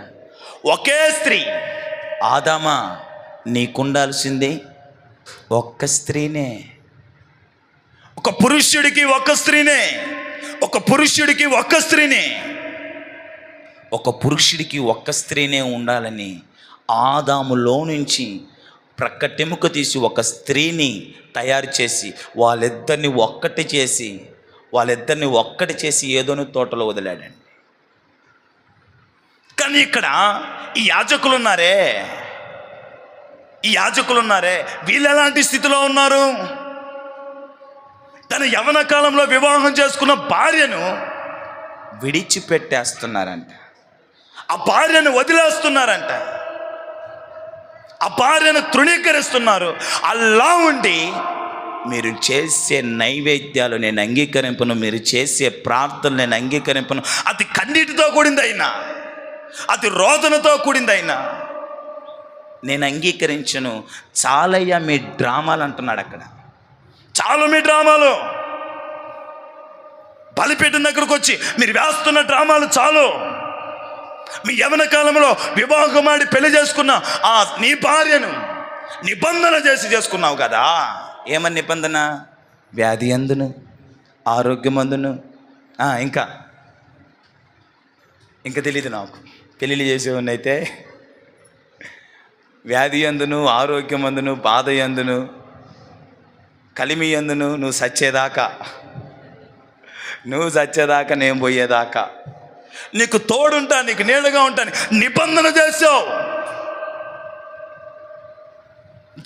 ఒకే స్త్రీ. ఆదామా, నీకుండాల్సింది ఒక్క స్త్రీనే. ఒక పురుషుడికి ఒక్క స్త్రీనే. ఒక పురుషుడికి ఒక్క స్త్రీనే ఉండాలని ఆదాములో నుంచి ప్రక్కటెముక తీసి ఒక స్త్రీని తయారు చేసి వాళ్ళిద్దరిని ఒక్కటి చేసి ఏదోను తోటలో వదిలాడండి. కానీ ఇక్కడ ఈ యాజకులు ఉన్నారే, వీళ్ళు ఎలాంటి స్థితిలో ఉన్నారు? తన యవన కాలంలో వివాహం చేసుకున్న భార్యను విడిచిపెట్టేస్తున్నారంట, ఆ భార్యను వదిలేస్తున్నారంట, ఆ భార్యను తృణీకరిస్తున్నారు. అలా ఉండి మీరు చేసే నైవేద్యాలు నేను అంగీకరింపను, మీరు చేసే ప్రార్థనలు నేను అంగీకరింపను. అది కన్నీటితో కూడిందైనా, అది రోదనతో కూడిందైనా నేను అంగీకరించను. చాలయ్యా మీ డ్రామాలు అంటున్నాడు. అక్కడ చాలు మీ డ్రామాలు. బలిపీఠం దగ్గరకు వచ్చి మీరు వేస్తున్న డ్రామాలు చాలు. మీ యవన కాలంలో వివాహమాడి పెళ్లి చేసుకున్న ఆ నీ భార్యను నిబంధన చేసి చేసుకున్నావు కదా. ఏమని నిబంధన? వ్యాధి అందును, ఆరోగ్యమందును, ఇంకా తెలియదు నాకు. పెళ్ళిళ్ళు చేసేవాడినైతే వ్యాధి అందును, ఆరోగ్యమందును, బాధ అందును, కలిమి అందును, నువ్వు చచ్చేదాకా నేను పోయేదాకా నీకు తోడుంటా, నీకు నీడగా ఉంటాను నిబంధన చేసావు.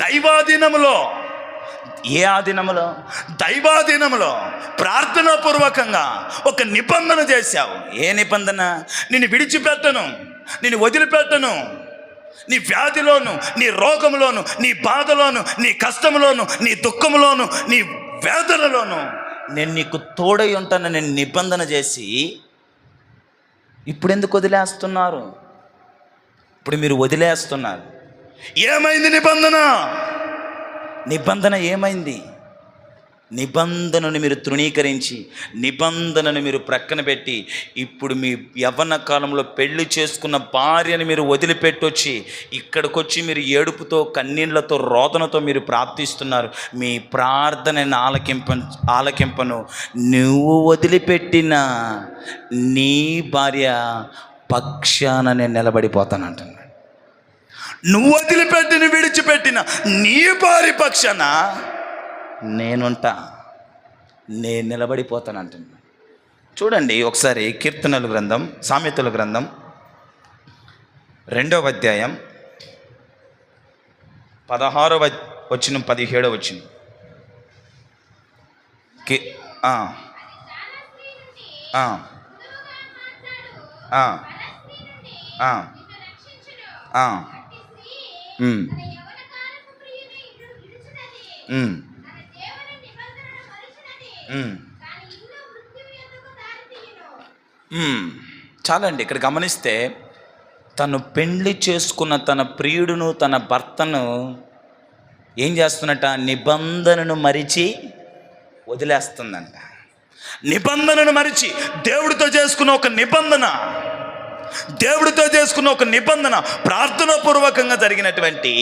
దైవాధీనములో, ఏ ఆధీనములో? దైవాధీనములో ప్రార్థనాపూర్వకంగా ఒక నిబంధన చేశావు. ఏ నిబంధన? నిన్ను విడిచిపెట్టను, నిన్ను వదిలిపెట్టను. నీ వ్యాధిలోను, నీ రోగంలోను, నీ బాధలోను, నీ కష్టంలోను, నీ దుఃఖంలోను, నీ వేదనలోను నేను నీకు తోడై ఉంటాను నేను నిబంధన చేసి, ఇప్పుడు ఎందుకు వదిలేస్తున్నారు? ఇప్పుడు మీరు వదిలేస్తున్నారు. ఏమైంది నిబంధన? నిబంధన ఏమైంది? నిబంధనను మీరు తృణీకరించి, నిబంధనను మీరు ప్రక్కన పెట్టి, ఇప్పుడు మీ యవ్వన కాలంలో పెళ్లి చేసుకున్న భార్యను మీరు వదిలిపెట్టొచ్చి ఇక్కడికొచ్చి మీరు ఏడుపుతో, కన్నీళ్లతో, రోదనతో మీరు ప్రార్థిస్తున్నారు. మీ ప్రార్థనను ఆలకింపను. నువ్వు వదిలిపెట్టిన నీ భార్య పక్షాన నేను నిలబడిపోతానంటున్నాడు. నువ్వు వదిలిపెట్టిన, విడిచిపెట్టిన నీ భార్య పక్షాన నేను నిలబడిపోతానంటున్నాను. చూడండి ఒకసారి కీర్తనల గ్రంథం, సామెతల గ్రంథం 2వ అధ్యాయం 16వ వచనం 17వ వచనం. చాలండి. ఇక్కడ గమనిస్తే తను పెండ్లి చేసుకున్న తన ప్రియుడును, తన భర్తను ఏం చేస్తున్నట్ట? నిబంధనను మరిచి వదిలేస్తుందంట. నిబంధనను మరిచి దేవుడితో చేసుకున్న ఒక నిబంధన ప్రార్థనాపూర్వకంగా జరిగినటువంటి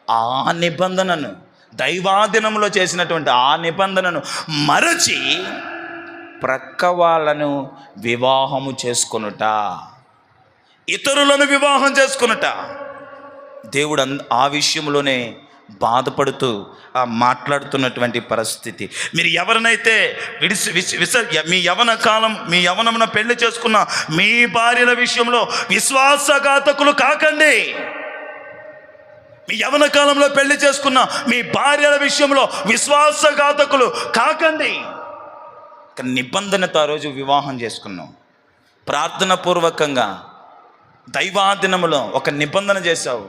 ఆ నిబంధనను, దైవాధీనంలో చేసినటువంటి ఆ నిబంధనను మరచి ప్రక్క వాళ్ళను వివాహము చేసుకొనుట, ఇతరులను వివాహం చేసుకొనుట. దేవుడు ఆ విషయంలోనే బాధపడుతూ మాట్లాడుతున్నటువంటి పరిస్థితి. మీరు ఎవరినైతే మీ యవన కాలం, మీ యవనమున పెళ్లి చేసుకున్న మీ భార్యల విషయంలో విశ్వాసఘాతకులు కాకండి. మీ యవన కాలంలో పెళ్లి చేసుకున్న మీ భార్యల విషయంలో విశ్వాసఘాతకులు కాకండి. నిబంధనతో ఆ రోజు వివాహం చేసుకున్నాం, ప్రార్థనాపూర్వకంగా దైవాధీనములో ఒక నిబంధన చేశావు.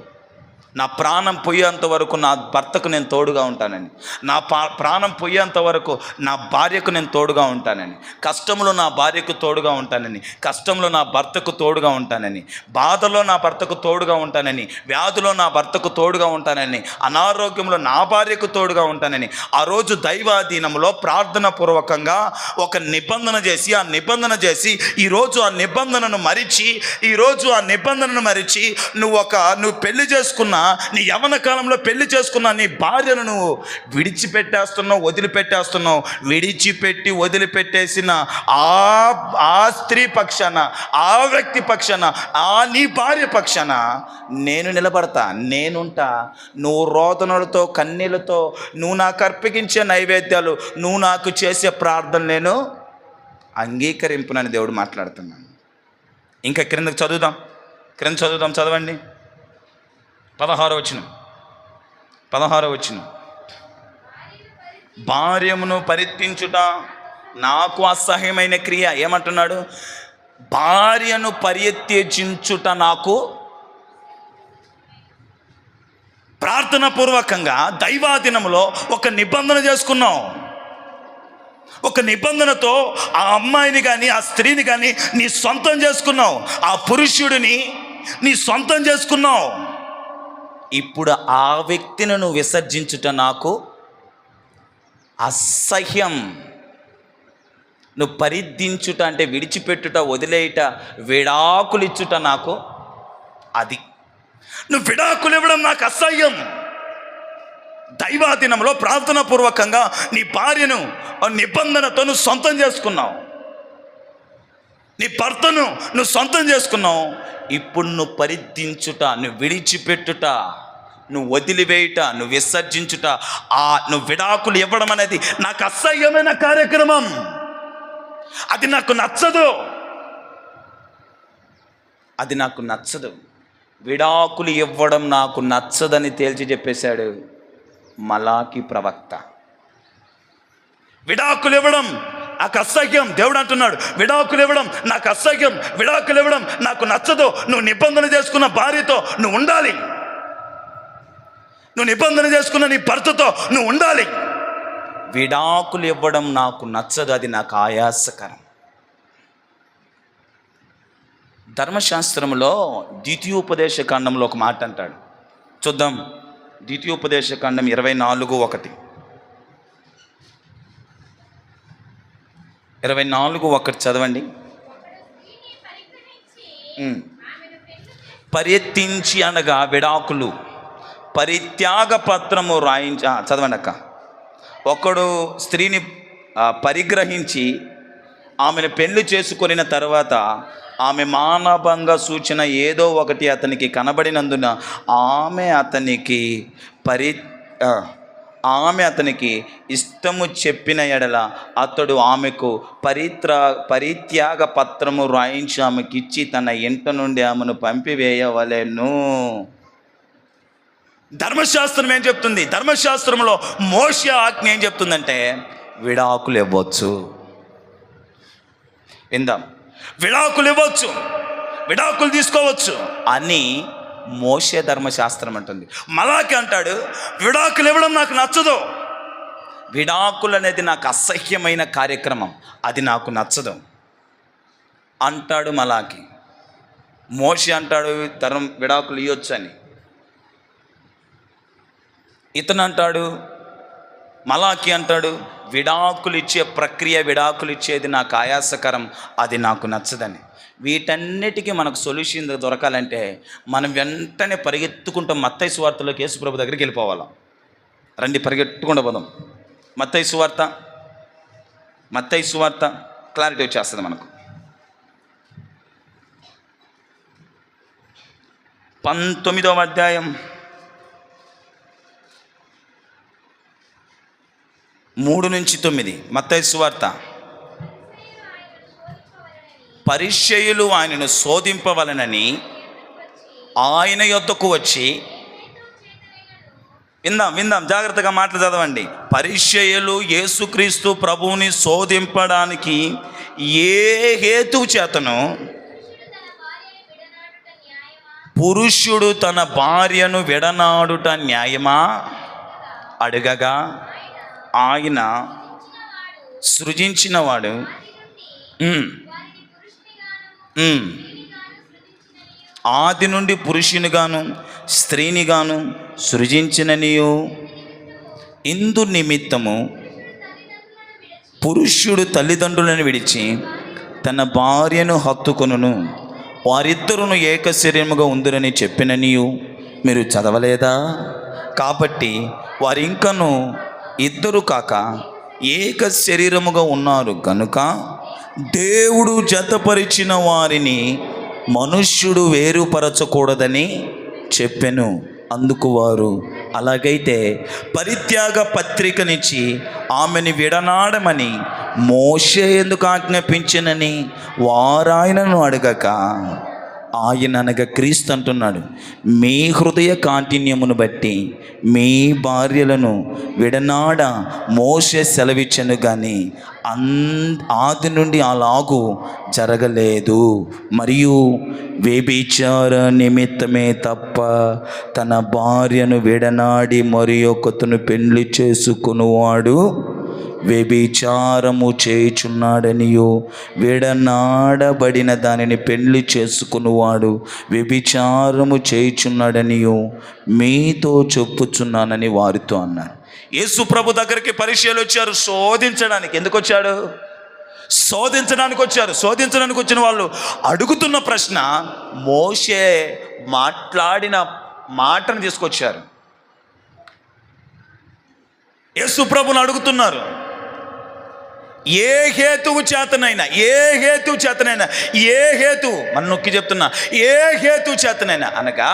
నా ప్రాణం పోయేంత వరకు నా భర్తకు నేను తోడుగా ఉంటానని, నా ప్రాణం పోయేంత వరకు నా భార్యకు నేను తోడుగా ఉంటానని, కష్టంలో నా భార్యకు తోడుగా ఉంటానని, కష్టంలో నా భర్తకు తోడుగా ఉంటానని, బాధలో నా భర్తకు తోడుగా ఉంటానని, వ్యాధిలో నా భర్తకు తోడుగా ఉంటానని, అనారోగ్యంలో నా భార్యకు తోడుగా ఉంటానని ఆ రోజు దైవాధీనంలో ప్రార్థన పూర్వకంగా ఒక నిబంధన చేసి, ఈరోజు ఆ నిబంధనను మరిచి నువ్వు పెళ్లి చేసుకున్న, నీ యవన కాలంలో పెళ్లి చేసుకున్న నీ భార్యను నువ్వు వదిలిపెట్టేస్తున్నావు. విడిచిపెట్టి వదిలిపెట్టేసిన ఆ స్త్రీ పక్షాన, ఆ వ్యక్తి పక్షాన, నీ భార్య పక్షాన నేను నిలబడతా, నేనుంటా. నువ్వు రోదనలతో, కన్నీళ్లతో నువ్వు నాకు అర్పించే నైవేద్యాలు, నువ్వు నాకు చేసే ప్రార్థన నేను అంగీకరింపునని దేవుడు మాట్లాడుతున్నాను. ఇంకా క్రిందకు చదువుదాం, చదవండి. 16వ వచనం. భార్యమును పరిత్తించుట నాకు అసహ్యమైన క్రియ. ఏమంటున్నాడు? భార్యను పరిత్యజించుట నాకు. ప్రార్థన పూర్వకంగా దైవాధీనంలో ఒక నిబంధన చేసుకున్నావు. ఒక నిబంధనతో ఆ అమ్మాయిని కానీ, ఆ స్త్రీని కానీ నీ సొంతం చేసుకున్నావు. ఆ పురుషుడిని నీ సొంతం చేసుకున్నావు. ఇప్పుడు ఆ వ్యక్తిని నువ్వు విసర్జించుట నాకు అసహ్యం. నువ్వు పరిధించుట అంటే విడిచిపెట్టుట, వదిలేయుట, విడాకులు ఇచ్చుట నాకు అది. నువ్వు విడాకులు ఇవ్వడం నాకు అసహ్యం. దైవాధీనంలో ప్రార్థన పూర్వకంగా నీ భార్యను నిబంధనతో నువ్వు సొంతం చేసుకున్నావు, నీ భర్తను నువ్వు సొంతం చేసుకున్నావు. ఇప్పుడు నువ్వు పరిధించుట, నువ్వు విడిచిపెట్టుట, నువ్వు వదిలివేయుట, నువ్వు విసర్జించుట, నువ్వు విడాకులు ఇవ్వడం అనేది నాకు అసహ్యమైన కార్యక్రమం. అది నాకు నచ్చదు. అది నాకు నచ్చదు. విడాకులు ఇవ్వడం నాకు నచ్చదని తేల్చి చెప్పేశాడు మలాకి ప్రవక్త. విడాకులు ఇవ్వడం నాకు అసహ్యం. దేవుడు అంటున్నాడు, విడాకులు ఇవ్వడం నాకు అసహ్యం, విడాకులు ఇవ్వడం నాకు నచ్చదు. నువ్వు నిబంధన చేసుకున్న భార్యతో నువ్వు ఉండాలి, నువ్వు నిబంధన చేసుకున్న నీ భర్తతో నువ్వు ఉండాలి. విడాకులు ఇవ్వడం నాకు నచ్చదు, అది నాకు ఆయాసకరం. ధర్మశాస్త్రంలో ద్వితీయోపదేశ కాండంలో ఒక మాట అంటాడు, చూద్దాం. ద్వితీయోపదేశ కాండం 24:1. 24:1 చదవండి. పరిత్తించి అనగా విడాకులు, పరిత్యాగ పత్రము చదవండి అక్క. ఒకడు స్త్రీని పరిగ్రహించి ఆమెను పెళ్లి చేసుకొనిన తర్వాత ఆమె మానభంగ సూచన ఏదో ఒకటి అతనికి కనబడినందున ఆమె అతనికి ఇష్టము చెప్పిన ఎడల అతడు ఆమెకు పరిత్యాగ పత్రము రాయించి ఆమెకిచ్చి తన ఇంట నుండి ఆమెను పంపివేయవలెను. ధర్మశాస్త్రం ఏం చెప్తుంది? ధర్మశాస్త్రంలో మోషే ఆజ్ఞ ఏం చెప్తుందంటే విడాకులు ఇవ్వచ్చు. విందాం. విడాకులు ఇవ్వచ్చు, విడాకులు తీసుకోవచ్చు అని మోషే ధర్మశాస్త్రం అంటుంది. మలాకి అంటాడు, విడాకులు ఇవ్వడం నాకు నచ్చదు. విడాకులు అనేది నాకు అసహ్యమైన కార్యక్రమం, అది నాకు నచ్చదు అంటాడు మలాకి. మోషే అంటాడు విడాకులు ఇవ్వచ్చు అని. ఇతను అంటాడు, మలాకి అంటాడు, విడాకులు ఇచ్చే ప్రక్రియ, విడాకులు ఇచ్చేది నాకు ఆయాసకరం, అది నాకు నచ్చదని. వీటన్నిటికీ మనకు సొల్యూషన్ దొరకాలంటే మనం వెంటనే పరిగెత్తుకుంటూ మత్తయి సువార్తలోకి యేసుప్రభు దగ్గరికి వెళ్ళిపోవాలా. రండి పరిగెత్తుకుంటూ పోదాం. మత్తయి సువార్త క్లారిటీ వచ్చేస్తుంది మనకు. 19వ అధ్యాయం 3-9. మత్తయి సువార్త. పరిసయ్యులు ఆయనను శోధింపవలనని ఆయన యొద్దకు వచ్చి, విందాం జాగ్రత్తగా మాటలు చదవండి. పరిసయ్యులు యేసుక్రీస్తు ప్రభువుని శోధింపడానికి ఏ హేతువు చేతను పురుషుడు తన భార్యను విడనాడుట న్యాయమా అడగగా, ఆయన సృజించినవాడు ఆది నుండి పురుషునిగాను స్త్రీనిగాను సృజించిననియు, ఇందు నిమిత్తము పురుషుడు తల్లిదండ్రులను విడిచి తన భార్యను హత్తుకొనును, వారిద్దరును ఏక శరీరముగా ఉందురని చెప్పిననియు మీరు చదవలేదా? కాబట్టి వారింకను ఇద్దరు కాక ఏక శరీరముగా ఉన్నారు గనుక దేవుడు జతపరిచిన వారిని మనుష్యుడు వేరుపరచకూడదని చెప్పెను. అందుకు వారు, అలాగైతే పరిత్యాగ పత్రికనిచ్చి ఆమెను విడనాడమని మోషే ఎందుకు ఆజ్ఞాపించినని వారాయనను అడగక, ఆయన అనగా క్రీస్తు అంటున్నాడు, మీ హృదయ కాఠిన్యమును బట్టి మీ భార్యలను విడనాడ మోషే సెలవిచ్చను కానీ ఆది నుండి అలాగూ జరగలేదు. మరియు వ్యభిచార నిమిత్తమే తప్ప తన భార్యను విడనాడి మరి ఒకతను పెళ్లి చేసుకునేవాడు వ్యభిచారము చేయుచున్నాడనియో, విడనాడబడిన దానిని పెళ్లి చేసుకునేవాడు వ్యభిచారము చేయుచున్నాడనియో మీతో చెప్పుచున్నానని వారితో అన్నాడు. యేసు ప్రభు దగ్గరికి పరిచయాలు వచ్చారు శోధించడానికి. ఎందుకు వచ్చాడు? శోధించడానికి వచ్చారు. శోధించడానికి వచ్చిన వాళ్ళు అడుగుతున్న ప్రశ్న మోషే మాట్లాడిన మాటను తీసుకొచ్చారు. యేసు ప్రభుని అడుగుతున్నారు, ఏ హేతువు చేతనైనా మన నొక్కి చెప్తున్నా, ఏ హేతువు చేతనైనా అనగా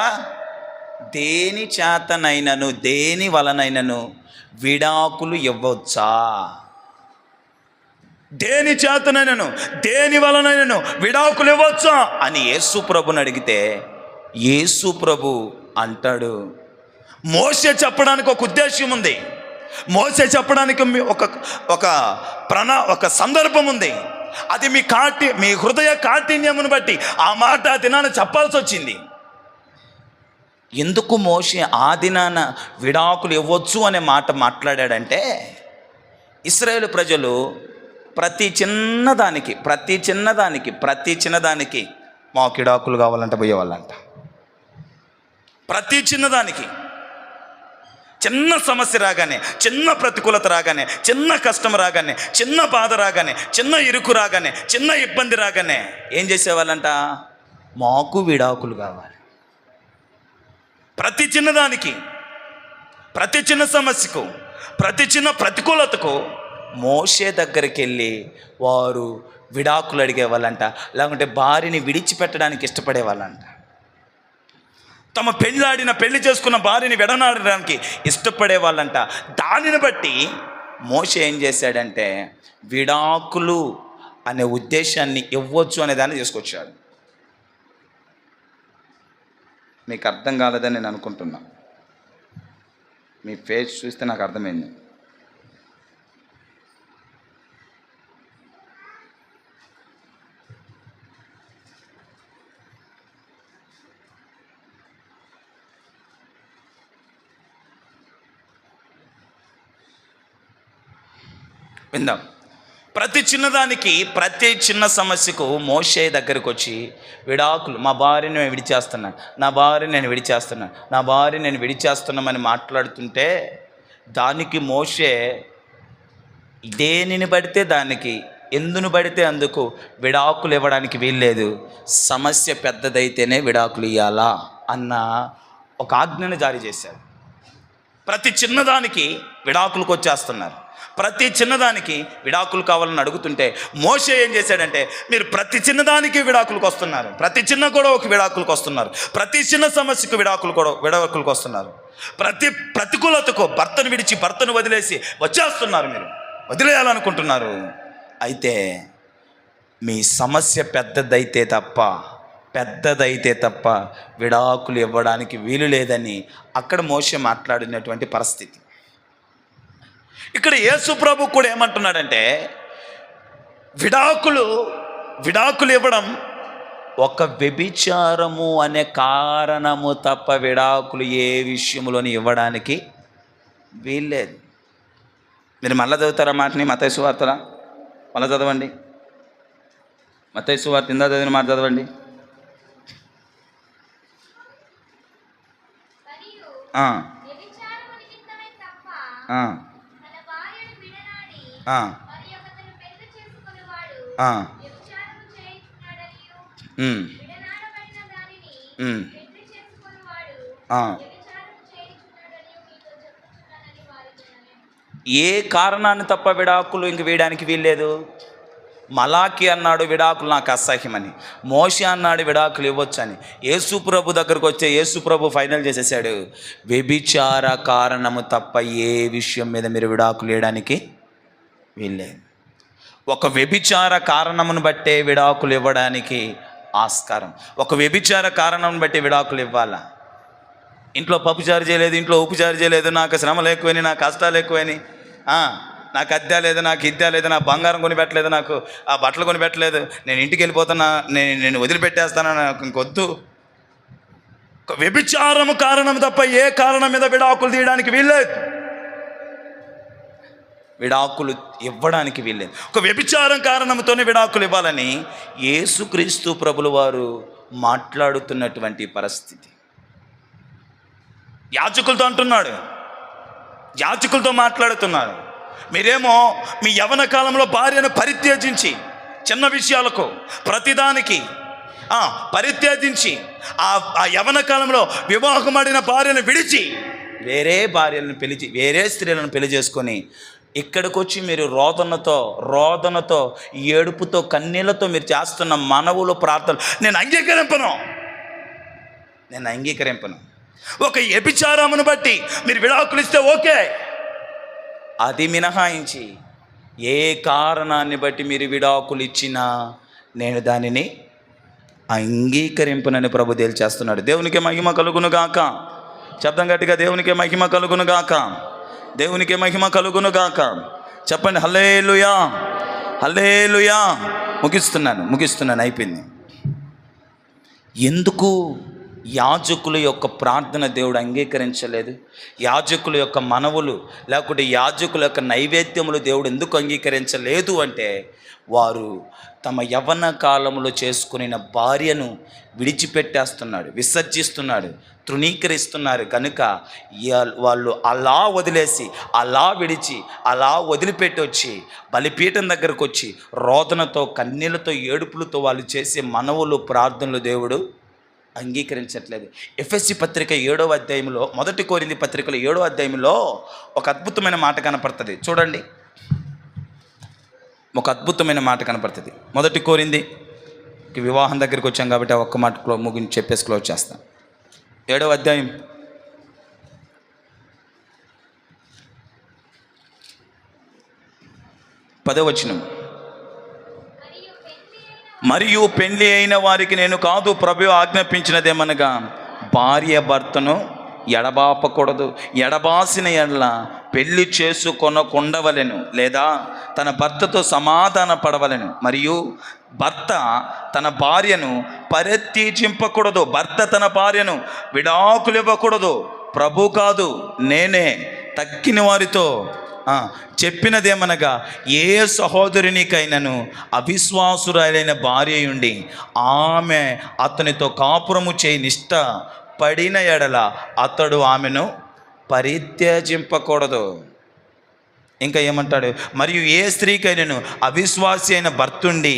దేని చేతనైనను దేని వలనైనను విడాకులు ఇవ్వచ్చా? దేని చేతనైనను దేని వలనైనను విడాకులు ఇవ్వచ్చా అని యేసు ప్రభుని అడిగితే యేసు ప్రభు అంటాడు, మోషే చెప్పడానికి ఒక ఉద్దేశం ఉంది, మోషే చెప్పడానికి ఒక సందర్భం ఉంది. అది మీ హృదయ కాఠిన్యమును బట్టి ఆ మాట ఆ దినాన చెప్పాల్సి వచ్చింది. ఎందుకు మోషే ఆ దినాన విడాకులు ఇవ్వచ్చు అనే మాట మాట్లాడాడంటే, ఇశ్రాయేలు ప్రజలు ప్రతి చిన్నదానికి మాకు విడాకులు కావాలంటే పోయేవాళ్ళంట. ప్రతి చిన్నదానికి, చిన్న సమస్య రాగానే, చిన్న ప్రతికూలత రాగానే, చిన్న కష్టం రాగానే, చిన్న బాధ రాగానే, చిన్న ఇరుకు రాగానే, చిన్న ఇబ్బంది రాగానే ఏం చేసేవాళ్ళంట? మాకు విడాకులు కావాలి. ప్రతి చిన్నదానికి, ప్రతి చిన్న సమస్యకు, ప్రతి చిన్న ప్రతికూలతకు మోషే దగ్గరికి వెళ్ళి వారు విడాకులు అడిగేవాళ్ళంట. లేకుంటే భార్యని విడిచిపెట్టడానికి ఇష్టపడేవాళ్ళంట. తమ పెళ్లి చేసుకున్న భార్యని విడనాడడానికి ఇష్టపడే వాళ్ళంట. దానిని బట్టి మోషే ఏం చేశాడంటే విడాకులు అనే ఉద్దేశాన్ని ఇవ్వచ్చు అనే దాన్ని తీసుకొచ్చాడు. మీకు అర్థం కాలేదని నేను అనుకుంటున్నా. మీ ఫేస్ చూస్తే నాకు అర్థమైంది. విందాం. ప్రతి చిన్నదానికి, ప్రతి చిన్న సమస్యకు మోషే దగ్గరికి వచ్చి విడాకులు, మా భార్యని నేను విడిచేస్తున్నాను, నా భార్యని నేను విడిచేస్తున్నామని మాట్లాడుతుంటే దానికి మోషే దేనిని పడితే దానికి, ఎందును పడితే అందుకు విడాకులు ఇవ్వడానికి వీల్లేదు, సమస్య పెద్దదైతేనే విడాకులు ఇవ్వాలా అన్న ఒక ఆజ్ఞను జారీ చేశాడు. ప్రతి చిన్నదానికి విడాకులకు వచ్చేస్తున్నారు. ప్రతి చిన్నదానికి విడాకులు కావాలని అడుగుతుంటే మోషే ఏం చేశాడంటే, మీరు ప్రతి చిన్నదానికి విడాకులకు వస్తున్నారు, ప్రతి చిన్న గొడవకు విడాకులకు వస్తున్నారు, ప్రతి చిన్న సమస్యకు విడాకులకు వస్తున్నారు, ప్రతి ప్రతికూలతకు భర్తను వదిలేసి వచ్చేస్తున్నారు, మీరు వదిలేయాలనుకుంటున్నారు. అయితే మీ సమస్య పెద్దదైతే తప్ప విడాకులు ఇవ్వడానికి వీలు లేదని అక్కడ మోషే మాట్లాడినటువంటి పరిస్థితి. ఇక్కడ యేసు ప్రభు కూడా ఏమంటున్నాడంటే, విడాకులు ఇవ్వడం ఒక వ్యభిచారము అనే కారణము తప్ప విడాకులు ఏ విషయంలోని ఇవ్వడానికి వీల్లేదు. మీరు మళ్ళీ చదువుతారా మాటని? మత్తయి సువార్తలా మళ్ళీ చదవండి. మత్తయి సువార్త ఇందా చదివిన మాట చదవండి. ఏ కారణాన్ని తప్ప విడాకులు ఇంక వేయడానికి వీల్లేదు? మలాకి అన్నాడు విడాకులు నాకు అసహ్యమని, మోషే అన్నాడు విడాకులు ఇవ్వచ్చని. యేసు ప్రభు దగ్గరకు వచ్చే యేసు ప్రభు ఫైనల్ చేసేసాడు, వ్యభిచార కారణము తప్ప ఏ విషయం మీద మీరు విడాకులు ఇవ్వడానికి వీల్లేదు. ఒక వ్యభిచార కారణమును బట్టే విడాకులు ఇవ్వడానికి ఆస్కారం. ఒక వ్యభిచార కారణం బట్టి విడాకులు ఇవ్వాలా? ఇంట్లో పప్పు చారు చేయలేదు, ఇంట్లో ఉప్పు చారు చేయలేదు, నాకు శ్రమలు ఎక్కువని, నాకు కష్టాలు ఎక్కువని, నాకు అద్దె లేదు, నాకు ఇద్దా లేదు, నా బంగారం కొనిపెట్టలేదు, నాకు ఆ బట్టలు కొనిపెట్టలేదు, నేను ఇంటికి వెళ్ళిపోతున్నా, నేను వదిలిపెట్టేస్తాను, నాకు ఇంకొద్దు. వ్యభిచారము కారణం తప్ప ఏ కారణం మీద విడాకులు తీయడానికి వీల్లేదు, విడాకులు ఇవ్వడానికి వీల్లేదు. ఒక వ్యభిచారం కారణంతోనే విడాకులు ఇవ్వాలని యేసుక్రీస్తు ప్రభుల వారు మాట్లాడుతున్నటువంటి పరిస్థితి. యాజకులతో మాట్లాడుతున్నారు. మీరేమో మీ యవ్వన కాలంలో భార్యను పరిత్యజించి, చిన్న విషయాలకు ప్రతిదానికి పరిత్యజించి, ఆ యవ్వన కాలంలో వివాహమాడిన భార్యను విడిచి వేరే భార్యలను పెళ్లి, వేరే స్త్రీలను పెళ్లి చేసుకొని ఇక్కడికి వచ్చి మీరు రోదనతో ఏడుపుతో కన్నీళ్లతో మీరు చేస్తున్న మనవులు ప్రార్థనలు నేను అంగీకరింపను. ఒక వ్యభిచారమును బట్టి మీరు విడాకులు ఇస్తే ఓకే, అది మినహాయించి ఏ కారణాన్ని బట్టి మీరు విడాకులు ఇచ్చినా నేను దానిని అంగీకరింపనని ప్రభు తేల్చేస్తున్నాడు. దేవునికి మహిమ కలుగునుగాక. శబ్దం గట్టిగా దేవునికి మహిమ కలుగునుగాక. దేవునికి మహిమ కలుగునుగాక. చెప్పండి హల్లెలూయా, హల్లెలూయా. ముగిస్తున్నాను, అయిపోయింది. ఎందుకు యాజకుల యొక్క ప్రార్థన దేవుడు అంగీకరించలేదు? యాజకుల యొక్క మనవులు లేకుంటే యాజకుల యొక్క నైవేద్యములు దేవుడు ఎందుకు అంగీకరించలేదు అంటే, వారు తమ యవ్వన కాలంలో చేసుకున్న భార్యను విడిచిపెట్టేస్తున్నాడు, విసర్జిస్తున్నాడు, తృణీకరిస్తున్నారు. కనుక వాళ్ళు అలా వదిలేసి, అలా విడిచి, అలా వదిలిపెట్టి వచ్చి బలిపీఠం దగ్గరకు వచ్చి రోదనతో, కన్నీళ్లతో, ఏడుపులతో వాళ్ళు చేసే మనవులు ప్రార్థనలు దేవుడు అంగీకరించట్లేదు. ఎఫెసీ పత్రిక 7వ అధ్యాయంలో, 1 కొరింథీ పత్రికలో 7వ అధ్యాయంలో ఒక అద్భుతమైన మాట కనపడుతుంది. చూడండి, ఒక అద్భుతమైన మాట కనపడుతుంది. 1 కొరింథీకి వివాహం దగ్గరికి వచ్చాం కాబట్టి ఒక్క మాట ముగించి చెప్పేసి క్లోజ్ చేస్తాం. 7వ అధ్యాయం 10వ వచనం. మరియు పెండ్లి అయిన వారికి నేను కాదు, ప్రభువు ఆజ్ఞాపించినదేమనగా, భార్య భర్తను ఎడబాపకూడదు, ఎడబాసిన ఎడల పెళ్లి చేసుకొనకుండవలెను, లేదా తన భర్తతో సమాధాన పడవలెను. మరియు భర్త తన భార్యను పరిత్యజింపకూడదు, భర్త తన భార్యను విడాకులు ఇవ్వకూడదు. ప్రభు కాదు, నేనే తక్కిన వారితో చెప్పినదేమనగా, ఏ సహోదరునికైనను అవిశ్వాసురాలైన భార్య ఉండి ఆమె అతనితో కాపురము చేయనిష్ట పడిన ఎడల అతడు ఆమెను పరిత్యజింపకూడదు. ఇంకా ఏమంటాడు? మరియు ఏ స్త్రీకైనను అవిశ్వాసి అయిన భర్తుండి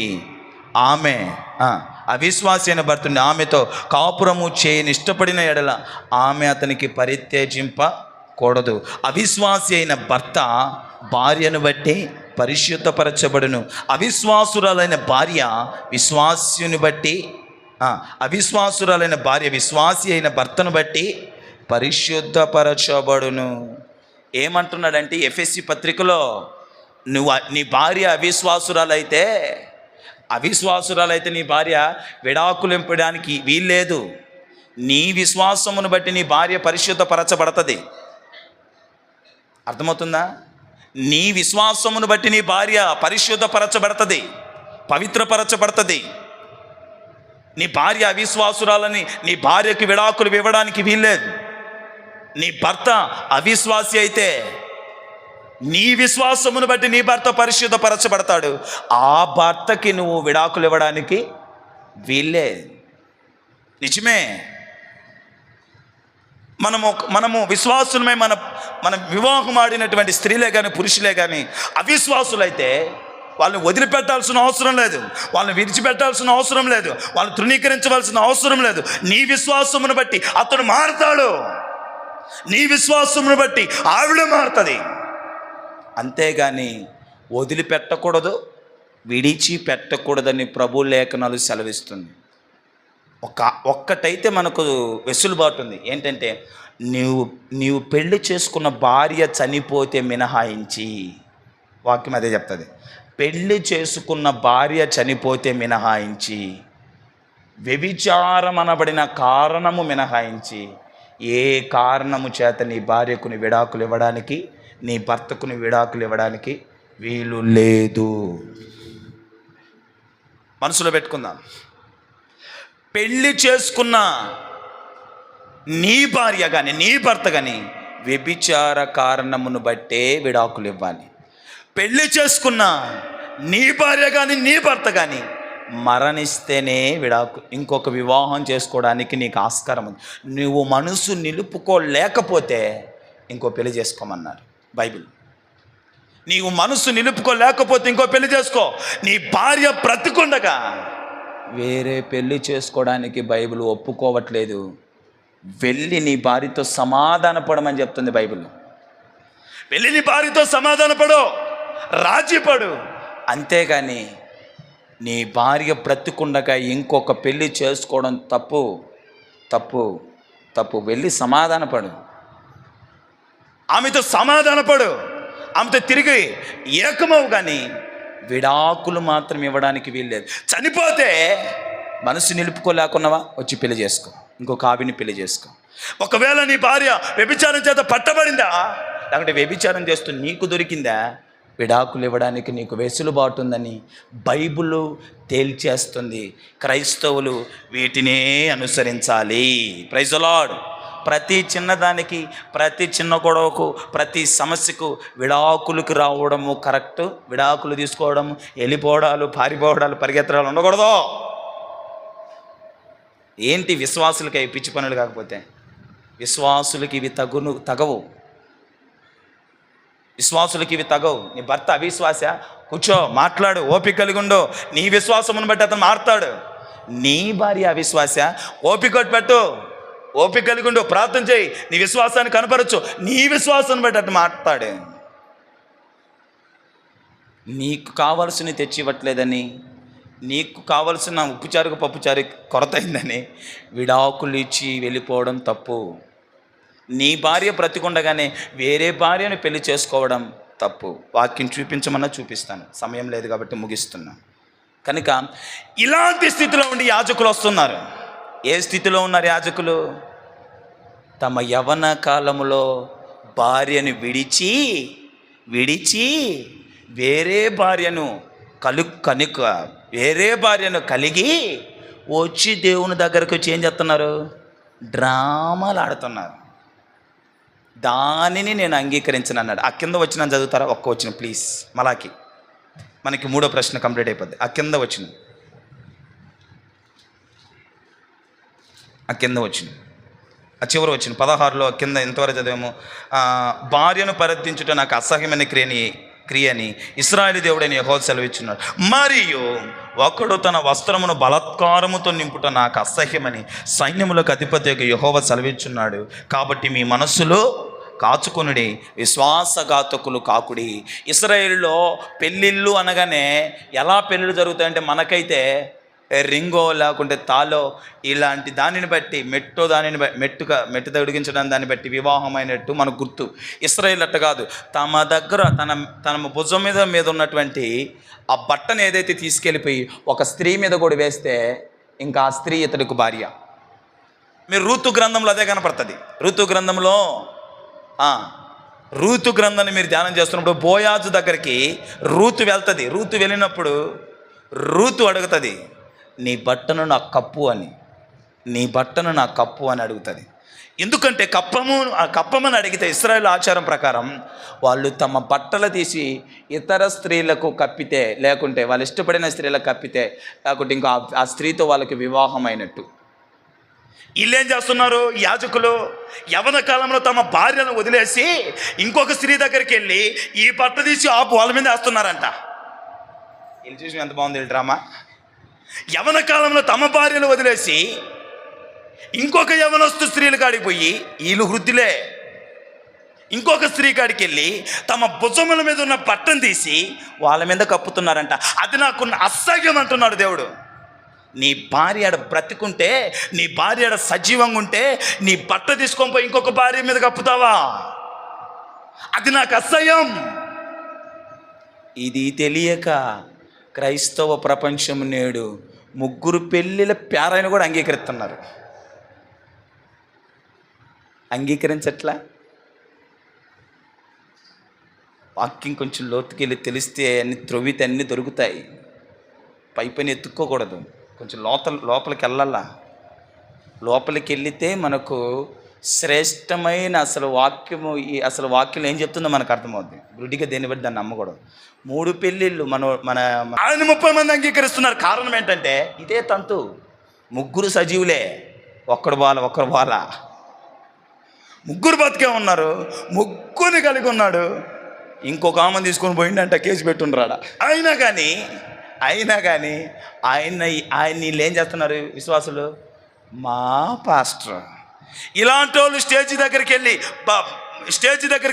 ఆమెతో కాపురము చేయని ఇష్టపడిన ఎడల ఆమె అతనికి పరిత్యజింపకూడదు. అవిశ్వాసి అయిన భర్త భార్యను బట్టి పరిశుద్ధపరచబడును, అవిశ్వాసురాలైన భార్య విశ్వాస్యుని బట్టి, అవిశ్వాసురాలైన భార్య విశ్వాసి అయిన భర్తను బట్టి పరిశుద్ధపరచబడును. ఏమంటున్నాడంటే ఎఫెసీ పత్రికలో, నీ భార్య అవిశ్వాసురాలైతే నీ భార్య విడాకులు ఇంపడానికి వీల్లేదు. నీ విశ్వాసమును బట్టి నీ భార్య పరిశుద్ధపరచబడుతుంది. అర్థమవుతుందా? నీ విశ్వాసమును బట్టి నీ భార్య పరిశుద్ధపరచబడుతుంది, పవిత్రపరచబడుతుంది. నీ భార్య అవిశ్వాసురాలని నీ భార్యకి విడాకులు ఇవ్వడానికి వీల్లేదు. నీ భర్త అవిశ్వాసి అయితే నీ విశ్వాసమును బట్టి నీ భర్త పరిశుద్ధపరచబడతాడు. ఆ భర్తకి నువ్వు విడాకులు ఇవ్వడానికి వీల్లే. నిజమే. మనము విశ్వాసులమే. మన వివాహం ఆడినటువంటి స్త్రీలే కానీ పురుషులే కానీ అవిశ్వాసులైతే వాళ్ళని వదిలిపెట్టాల్సిన అవసరం లేదు, వాళ్ళని విడిచిపెట్టాల్సిన అవసరం లేదు, వాళ్ళని తృణీకరించవలసిన అవసరం లేదు. నీ విశ్వాసమును బట్టి అతడు మారుతాడు, నీ విశ్వాసమును బట్టి ఆవిడ మారుతుంది. అంతేగాని వదిలిపెట్టకూడదు, విడిచిపెట్టకూడదని ప్రభు లేఖనాలు సెలవిస్తుంది. ఒక్కటైతే మనకు వెసులుబాటు ఉంది. ఏంటంటే, నీవు పెళ్లి చేసుకున్న భార్య చనిపోతే మినహాయించి, వాక్యం అదే చెప్తుంది, పెళ్లి చేసుకున్న భార్య చనిపోతే మినహాయించి, వ్యభిచారం అనబడిన కారణము మినహాయించి, ఏ కారణము చేత నీ భార్యకుని విడాకులు ఇవ్వడానికి, నీ భర్తకుని విడాకులు ఇవ్వడానికి వీలు లేదు. మనసులో పెట్టుకుందాం. పెళ్లి చేసుకున్న నీ భార్య కానీ నీ భర్త కానీ వ్యభిచార కారణమును బట్టే విడాకులు ఇవ్వాలి. పెళ్లి చేసుకున్న నీ భార్య కానీ నీ భర్త కానీ మరణిస్తేనే ఇంకొక వివాహం చేసుకోవడానికి నీకు ఆస్కారం ఉంది. నువ్వు మనసు నిలుపుకోలేకపోతే ఇంకో పెళ్లి చేసుకోమన్నారు బైబిల్. నీవు మనసు నిలుపుకోలేకపోతే ఇంకో పెళ్లి చేసుకో. నీ భార్య బ్రతికుండగా వేరే పెళ్లి చేసుకోవడానికి బైబిల్ ఒప్పుకోవట్లేదు. వెళ్ళి నీ భార్యతో సమాధాన పడమని చెప్తుంది బైబిల్. వెళ్ళి నీ భార్యతో సమాధానపడు, రాజీపడు. అంతేగాని నీ భార్య బ్రతికుండగా ఇంకొక పెళ్లి చేసుకోవడం తప్పు తప్పు తప్పు. వెళ్ళి సమాధానపడు, ఆమెతో సమాధానపడు, ఆమెతో తిరిగి ఏకమవు. కానీ విడాకులు మాత్రం ఇవ్వడానికి వీల్లేదు. చనిపోతే మనసు నిలుపుకోలేకున్నావా, వచ్చి పెళ్లి చేసుకో, ఇంకొక ఆవిని పెళ్లి చేసుకో. ఒకవేళ నీ భార్య వ్యభిచారం చేత పట్టబడిందా, లేకుంటే వ్యభిచారం చేస్తూ నీకు దొరికిందా, విడాకులు ఇవ్వడానికి నీకు వెసులుబాటు ఉందని బైబిల్ తేల్చేస్తుంది. క్రైస్తవులు వీటినే అనుసరించాలి. Praise the lord. ప్రతి చిన్నదానికి, ప్రతి చిన్న గొడవకు, ప్రతి సమస్యకు విడాకులకు రావడము కరెక్ట్. విడాకులు తీసుకోవడము, వెళ్ళిపోవడాలు, పారిపోవడాలు, పరిగెత్తడాలు ఉండకూడదు. ఏంటి విశ్వాసులకి అవి పిచ్చి పనులు కాకపోతే? విశ్వాసులకి ఇవి తగవు. విశ్వాసులకి ఇవి తగవు. నీ భర్త అవిశ్వాస, కూర్చో, మాట్లాడు, ఓపిక కలిగి ఉండు. నీ విశ్వాసమును బట్టి అతను మారుతాడు. నీ భార్య అవిశ్వాస, ఓపిక పెట్టు, ఓపిక కలిగి ఉండు, ప్రార్థన చేయి, నీ విశ్వాసాన్ని కనపరచు. నీ విశ్వాసాన్ని బట్టి అతను మారుతాడు. నీకు కావాల్సినవి తెచ్చి ఇవ్వట్లేదని, నీకు కావలసిన ఉప్పుచారుకు పప్పుచారు కొరత అయిందని విడాకులు ఇచ్చి వెళ్ళిపోవడం తప్పు. నీ భార్య బ్రతికుండగానే వేరే భార్యను పెళ్లి చేసుకోవడం తప్పు. వాక్యం చూపించమన్నా చూపిస్తాను, సమయం లేదు కాబట్టి ముగిస్తున్నాను. కనుక ఇలాంటి స్థితిలో ఉండి యాజకులు వస్తున్నారు. ఏ స్థితిలో ఉన్నారు యాజకులు? తమ యవ్వన కాలములో భార్యను విడిచి వేరే భార్యను వేరే భార్యను కలిగి వచ్చి దేవుని దగ్గరకు వచ్చి ఏం చేస్తున్నారు? డ్రామాలు ఆడుతున్నారు. దానిని నేను అంగీకరించను అన్నాడు. ఆ కింద వచ్చిన చదువుతారా? ఒక్క వచ్చిన ప్లీజ్. మలాకి మనకి 3వ ప్రశ్న కంప్లీట్ అయిపోద్ది. ఆ కింద వచ్చిన ఆ చివరి వచ్చిన 16లో కింద ఎంతవరకు చదివాము? భార్యను పరిర్థించుట నాకు అసహ్యమైన క్రియని ఇశ్రాయేలు దేవుడైన యెహోవా సెలవిచ్చున్నాడు. మరియు ఒకడు తన వస్త్రమును బలాత్కారముతో నింపుట నాకు అసహ్యమని సైన్యములకు అధిపతి యెహోవా సెలవిచ్చున్నాడు. కాబట్టి మీ మనస్సులో కాచుకొనుడి, విశ్వాసఘాతకులు కాకుడి. ఇశ్రాయేలులో పెళ్ళిళ్ళు అనగానే ఎలా పెళ్ళిళ్ళు జరుగుతాయంటే, మనకైతే రింగో లేకుంటే తాలో ఇలాంటి దానిని బట్టి మెట్టు తొడిగించడం దాన్ని బట్టి వివాహమైనట్టు మనకు గుర్తు. ఇశ్రాయేలు అట్ట కాదు. తమ దగ్గర తన భుజం మీద ఉన్నటువంటి ఆ బట్టను ఏదైతే తీసుకెళ్ళిపోయి ఒక స్త్రీ మీద కూడా వేస్తే ఇంకా ఆ స్త్రీ ఇతడికి భార్య. మీరు రూతు గ్రంథంలో అదే కనపడుతుంది. రూతు గ్రంథాన్ని మీరు ధ్యానం చేస్తున్నప్పుడు బోయాజు దగ్గరికి రూతు వెళ్తుంది. రూతు వెళ్ళినప్పుడు రూతు అడుగుతుంది, నీ బట్టను నా కప్పు అని అడుగుతుంది. ఎందుకంటే కప్పమని అడిగితే ఇశ్రాయేలు ఆచారం ప్రకారం వాళ్ళు తమ బట్టలు తీసి ఇతర స్త్రీలకు కప్పితే, లేకుంటే వాళ్ళు ఇష్టపడిన స్త్రీలకు కప్పితే, లేకుంటే ఇంకా ఆ స్త్రీతో వాళ్ళకి వివాహం అయినట్టు. వీళ్ళేం చేస్తున్నారు? యాజకులు యవన కాలంలో తమ భార్యను వదిలేసి ఇంకొక స్త్రీ దగ్గరికి వెళ్ళి ఈ బట్ట తీసి వాళ్ళ మీద వేస్తున్నారంట. వీళ్ళు చూసి ఎంత బాగుంది డ్రామా. యవన కాలంలో తమ భార్యను వదిలేసి ఇంకొక యవనస్తు స్త్రీల కాడికి పోయి, వీళ్ళు వృద్ధులే, ఇంకొక స్త్రీ కాడికి వెళ్ళి తమ భుజముల మీద ఉన్న బట్టను తీసి వాళ్ళ మీద కప్పుతున్నారంట. అది నాకు అసహ్యం అంటున్నాడు దేవుడు. నీ భార్య బ్రతికుంటే, నీ భార్య సజీవంగా ఉంటే నీ బట్ట తీసుకొని పోయి ఇంకొక భార్య మీద కప్పుతావా? అది నాకు అసహ్యం. ఇది తెలియక క్రైస్తవ ప్రపంచం నేడు 3 పెళ్ళిళ్ళ పేరాయను కూడా అంగీకరిస్తున్నారు. అంగీకరించట్లా? వాక్యం కొంచెం లోతుకెళ్ళి తెలిస్తే అన్ని త్రొవ్వితే అన్నీ దొరుకుతాయి. పైపైన ఎత్తుక్కోకూడదు. కొంచెం లోపలికి వెళ్ళాలా. లోపలికి వెళితే మనకు శ్రేష్టమైన అసలు వాక్యం ఏం చెప్తుందో మనకు అర్థమవుతుంది. గుడ్డిగా దేన్ని బట్టి దాన్ని నమ్మకూడదు. 3 పెళ్ళిళ్ళు మన 30 మంది అంగీకరిస్తున్నారు. కారణం ఏంటంటే ఇదే తంతు. 3 సజీవులే, ఒక్కడు బాల 3 బతికే ఉన్నారు. 3 కలిగి ఉన్నాడు. ఇంకొక ఆమెను తీసుకొని పోయిండంట, కేసు పెట్టుండ్రాడ. అయినా కానీ ఆయన వీళ్ళు ఏం చేస్తున్నారు విశ్వాసులు? మా పాస్టర్. ఇలాంటి వాళ్ళు స్టేజ్ దగ్గరికి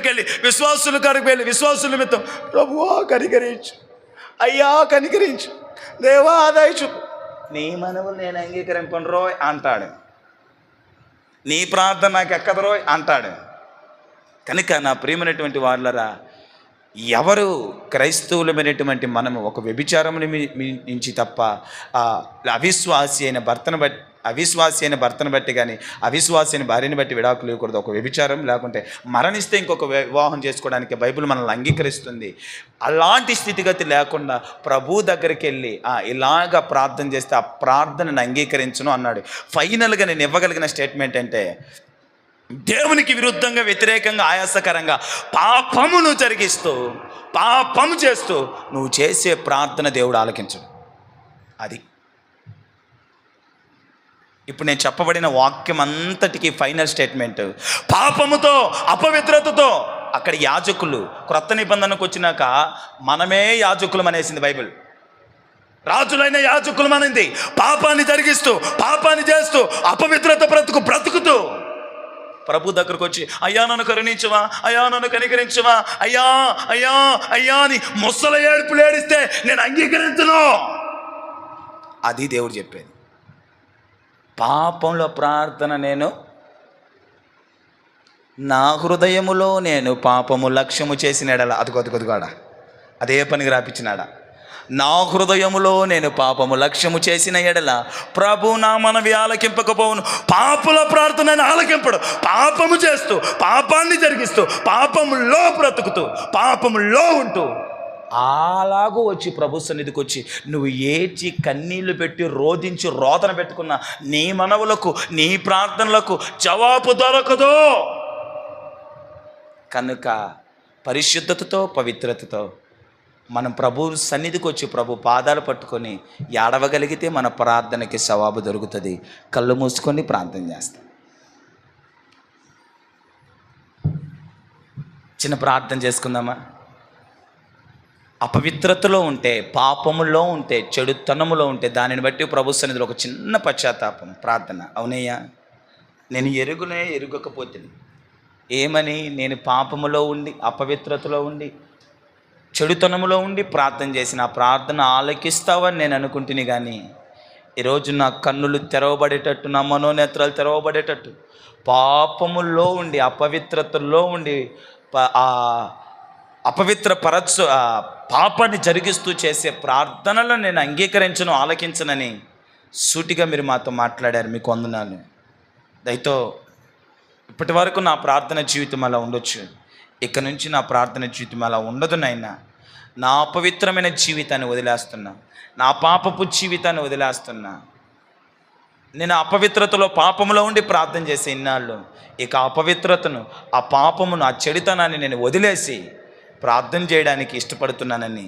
వెళ్ళి విశ్వాసుల కాడికి వెళ్ళి విశ్వాసుల నిమిత్తం ప్రభువా కనికరించు, అయ్యా కనికరించు, దేవా ఆదాయించు, నీ మనవులు నేను అంగీకరింపను రోయ్ అంటాడు, నీ ప్రార్థన నాకు ఎక్కదు రోయ్ అంటాడు. కనుక నా ప్రియమైనటువంటి వాళ్ళరా, ఎవరు క్రైస్తవులమైనటువంటి మనము ఒక వ్యభిచారముని నుంచి తప్ప అవిశ్వాసి అయిన భర్తను బట్టి కానీ అవిశ్వాసి అయిన భార్యని బట్టి విడాకులు ఇవ్వకూడదు. ఒక వ్యభిచారం లేకుంటే మరణిస్తే ఇంకొక వివాహం చేసుకోవడానికి బైబిల్ మనల్ని అంగీకరిస్తుంది. అలాంటి స్థితిగతి లేకుండా ప్రభు దగ్గరికి వెళ్ళి ఇలాగ ప్రార్థన చేస్తే ఆ ప్రార్థనను అంగీకరించును అన్నాడు. ఫైనల్గా నేను ఇవ్వగలిగిన స్టేట్మెంట్ అంటే, దేవునికి విరుద్ధంగా వ్యతిరేకంగా ఆయాసకరంగా పాపమును జరిగిస్తూ పాపము చేస్తూ నువ్వు చేసే ప్రార్థన దేవుడు ఆలకించడు. అది ఇప్పుడు నేను చెప్పబడిన వాక్యం అంతటికి ఫైనల్ స్టేట్మెంట్. పాపముతో అపవిత్రతతో అక్కడ యాజకులు క్రొత్త నిబంధనకు వచ్చినాక మనమే యాజకులం అనేసింది బైబిల్. రాజులైన యాజకులం అనింది. పాపాన్ని జరిగిస్తూ పాపాన్ని చేస్తూ అపవిత్రత బ్రతుకుతూ ప్రభు దగ్గరకు వచ్చి అయ్యా నన్ను కరుణించవా, అయ్యా నన్ను కనికరించవా, అయ్యా అయ్యా అయ్యా అని ముసల ఏడుపులు ఏడిస్తే నేను అంగీకరించను. అది దేవుడు చెప్పేది. పాపంలో ప్రార్థన నేను నా హృదయములో నేను పాపము లక్ష్యము చేసినాడా, అదిగోడ అదే పనికి రాపించినాడా. నా హృదయములో నేను పాపము లక్ష్యము చేసిన ఎడల ప్రభు నా మనవి ఆలకింపకపోవును. పాపుల ప్రార్థనని ఆలకింపడు. పాపము చేస్తూ పాపాన్ని జరిగిస్తూ పాపములో బ్రతుకుతూ పాపములో ఉంటూ అలాగూ వచ్చి ప్రభు సన్నిధికి వచ్చి నువ్వు ఏడ్చి కన్నీళ్లు పెట్టి రోధించి రోదన పెట్టుకున్న నీ మనవులకు నీ ప్రార్థనలకు జవాబు దొరకదు. కనుక పరిశుద్ధతతో పవిత్రతతో మనం ప్రభు సన్నిధికి వచ్చి ప్రభు పాదాలు పట్టుకొని ఏడవగలిగితే మన ప్రార్థనకి జవాబు దొరుకుతుంది. కళ్ళు మూసుకొని ప్రార్థన చేస్తాం. చిన్న ప్రార్థన చేసుకుందామా? అపవిత్రతలో ఉంటే, పాపములో ఉంటే, చెడుతనములో ఉంటే దానిని బట్టి ప్రభు సన్నిధిలో ఒక చిన్న పశ్చాత్తాపం ప్రార్థన. అవునయ్యా, నేను ఎరుగకపోతే ఏమని నేను పాపములో ఉండి అపవిత్రతలో ఉండి చెడుతనములో ఉండి ప్రార్థన చేసిన ఆ ప్రార్థన ఆలకిస్తావని నేను అనుకుంటుని. కానీ ఈరోజు నా కన్నులు తెరవబడేటట్టు, నా మనోనేత్రాలు తెరవబడేటట్టు పాపముల్లో ఉండి అపవిత్రతలో ఉండి పాపాన్ని జరిగిస్తూ చేసే ప్రార్థనలు నేను అంగీకరించను, ఆలకించనని సూటిగా మీరు మాతో మాట్లాడారు. మీకు వందనాలు. దయతో ఇప్పటి వరకు నా ప్రార్థన జీవితం అలా ఉండొచ్చు, ఇక నుంచి నా ప్రార్థన జీవితం అలా ఉండదు నాయనా. నా అపవిత్రమైన జీవితాన్ని వదిలేస్తున్నా, నా పాపపు జీవితాన్ని వదిలేస్తున్నా. నేను అపవిత్రతలో పాపములో ఉండి ప్రార్థన చేసే ఇన్నాళ్ళు ఇక అపవిత్రతను, ఆ పాపమును, ఆ చెడుతనాన్ని నేను వదిలేసి ప్రార్థన చేయడానికి ఇష్టపడుతున్నానని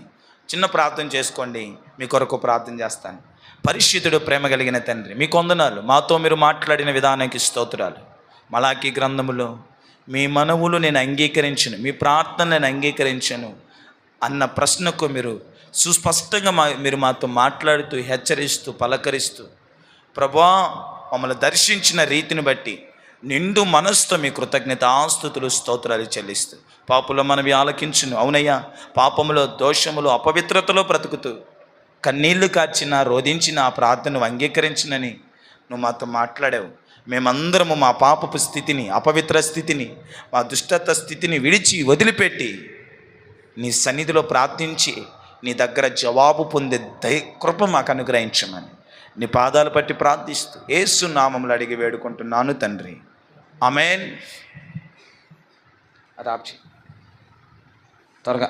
చిన్న ప్రార్థన చేసుకోండి. మీ కొరకు ప్రార్థన చేస్తాను. పరిశుద్ధుడు, ప్రేమ కలిగిన తండ్రి, మీకు వందనాలు. మాతో మీరు మాట్లాడిన విధానానికి స్తోత్రాలు. మలాకీ గ్రంథములో మీ మనవులు నేను అంగీకరించను, మీ ప్రార్థన నేను అంగీకరించను అన్న ప్రశ్నకు మీరు సుస్పష్టంగా మీరు మాతో మాట్లాడుతూ, హెచ్చరిస్తూ, పలకరిస్తూ ప్రభువా మమ్మల్ని దర్శించిన రీతిని బట్టి నిండు మనస్సుతో మీ కృతజ్ఞత ఆస్తుతులు స్తోత్రాలు చెల్లిస్తూ పాపుల మనవి ఆలకించును. అవునయ్యా, పాపములో, దోషములో, అపవిత్రతలో బ్రతుకుతూ కన్నీళ్లు కార్చిన, రోధించిన ఆ ప్రార్థనను అంగీకరించినని నువ్వు మాతో మాట్లాడావు. మేమందరము మా పాపపు స్థితిని, అపవిత్ర స్థితిని, మా దుష్టత స్థితిని విడిచి వదిలిపెట్టి నీ సన్నిధిలో ప్రార్థించి నీ దగ్గర జవాబు పొందే కృప మాకు అనుగ్రహించమని నీ పాదాలు పట్టి ప్రార్థిస్తూ యేసు నామములో అడిగి వేడుకుంటున్నాను తండ్రి. ఆమేన్. త్వరగా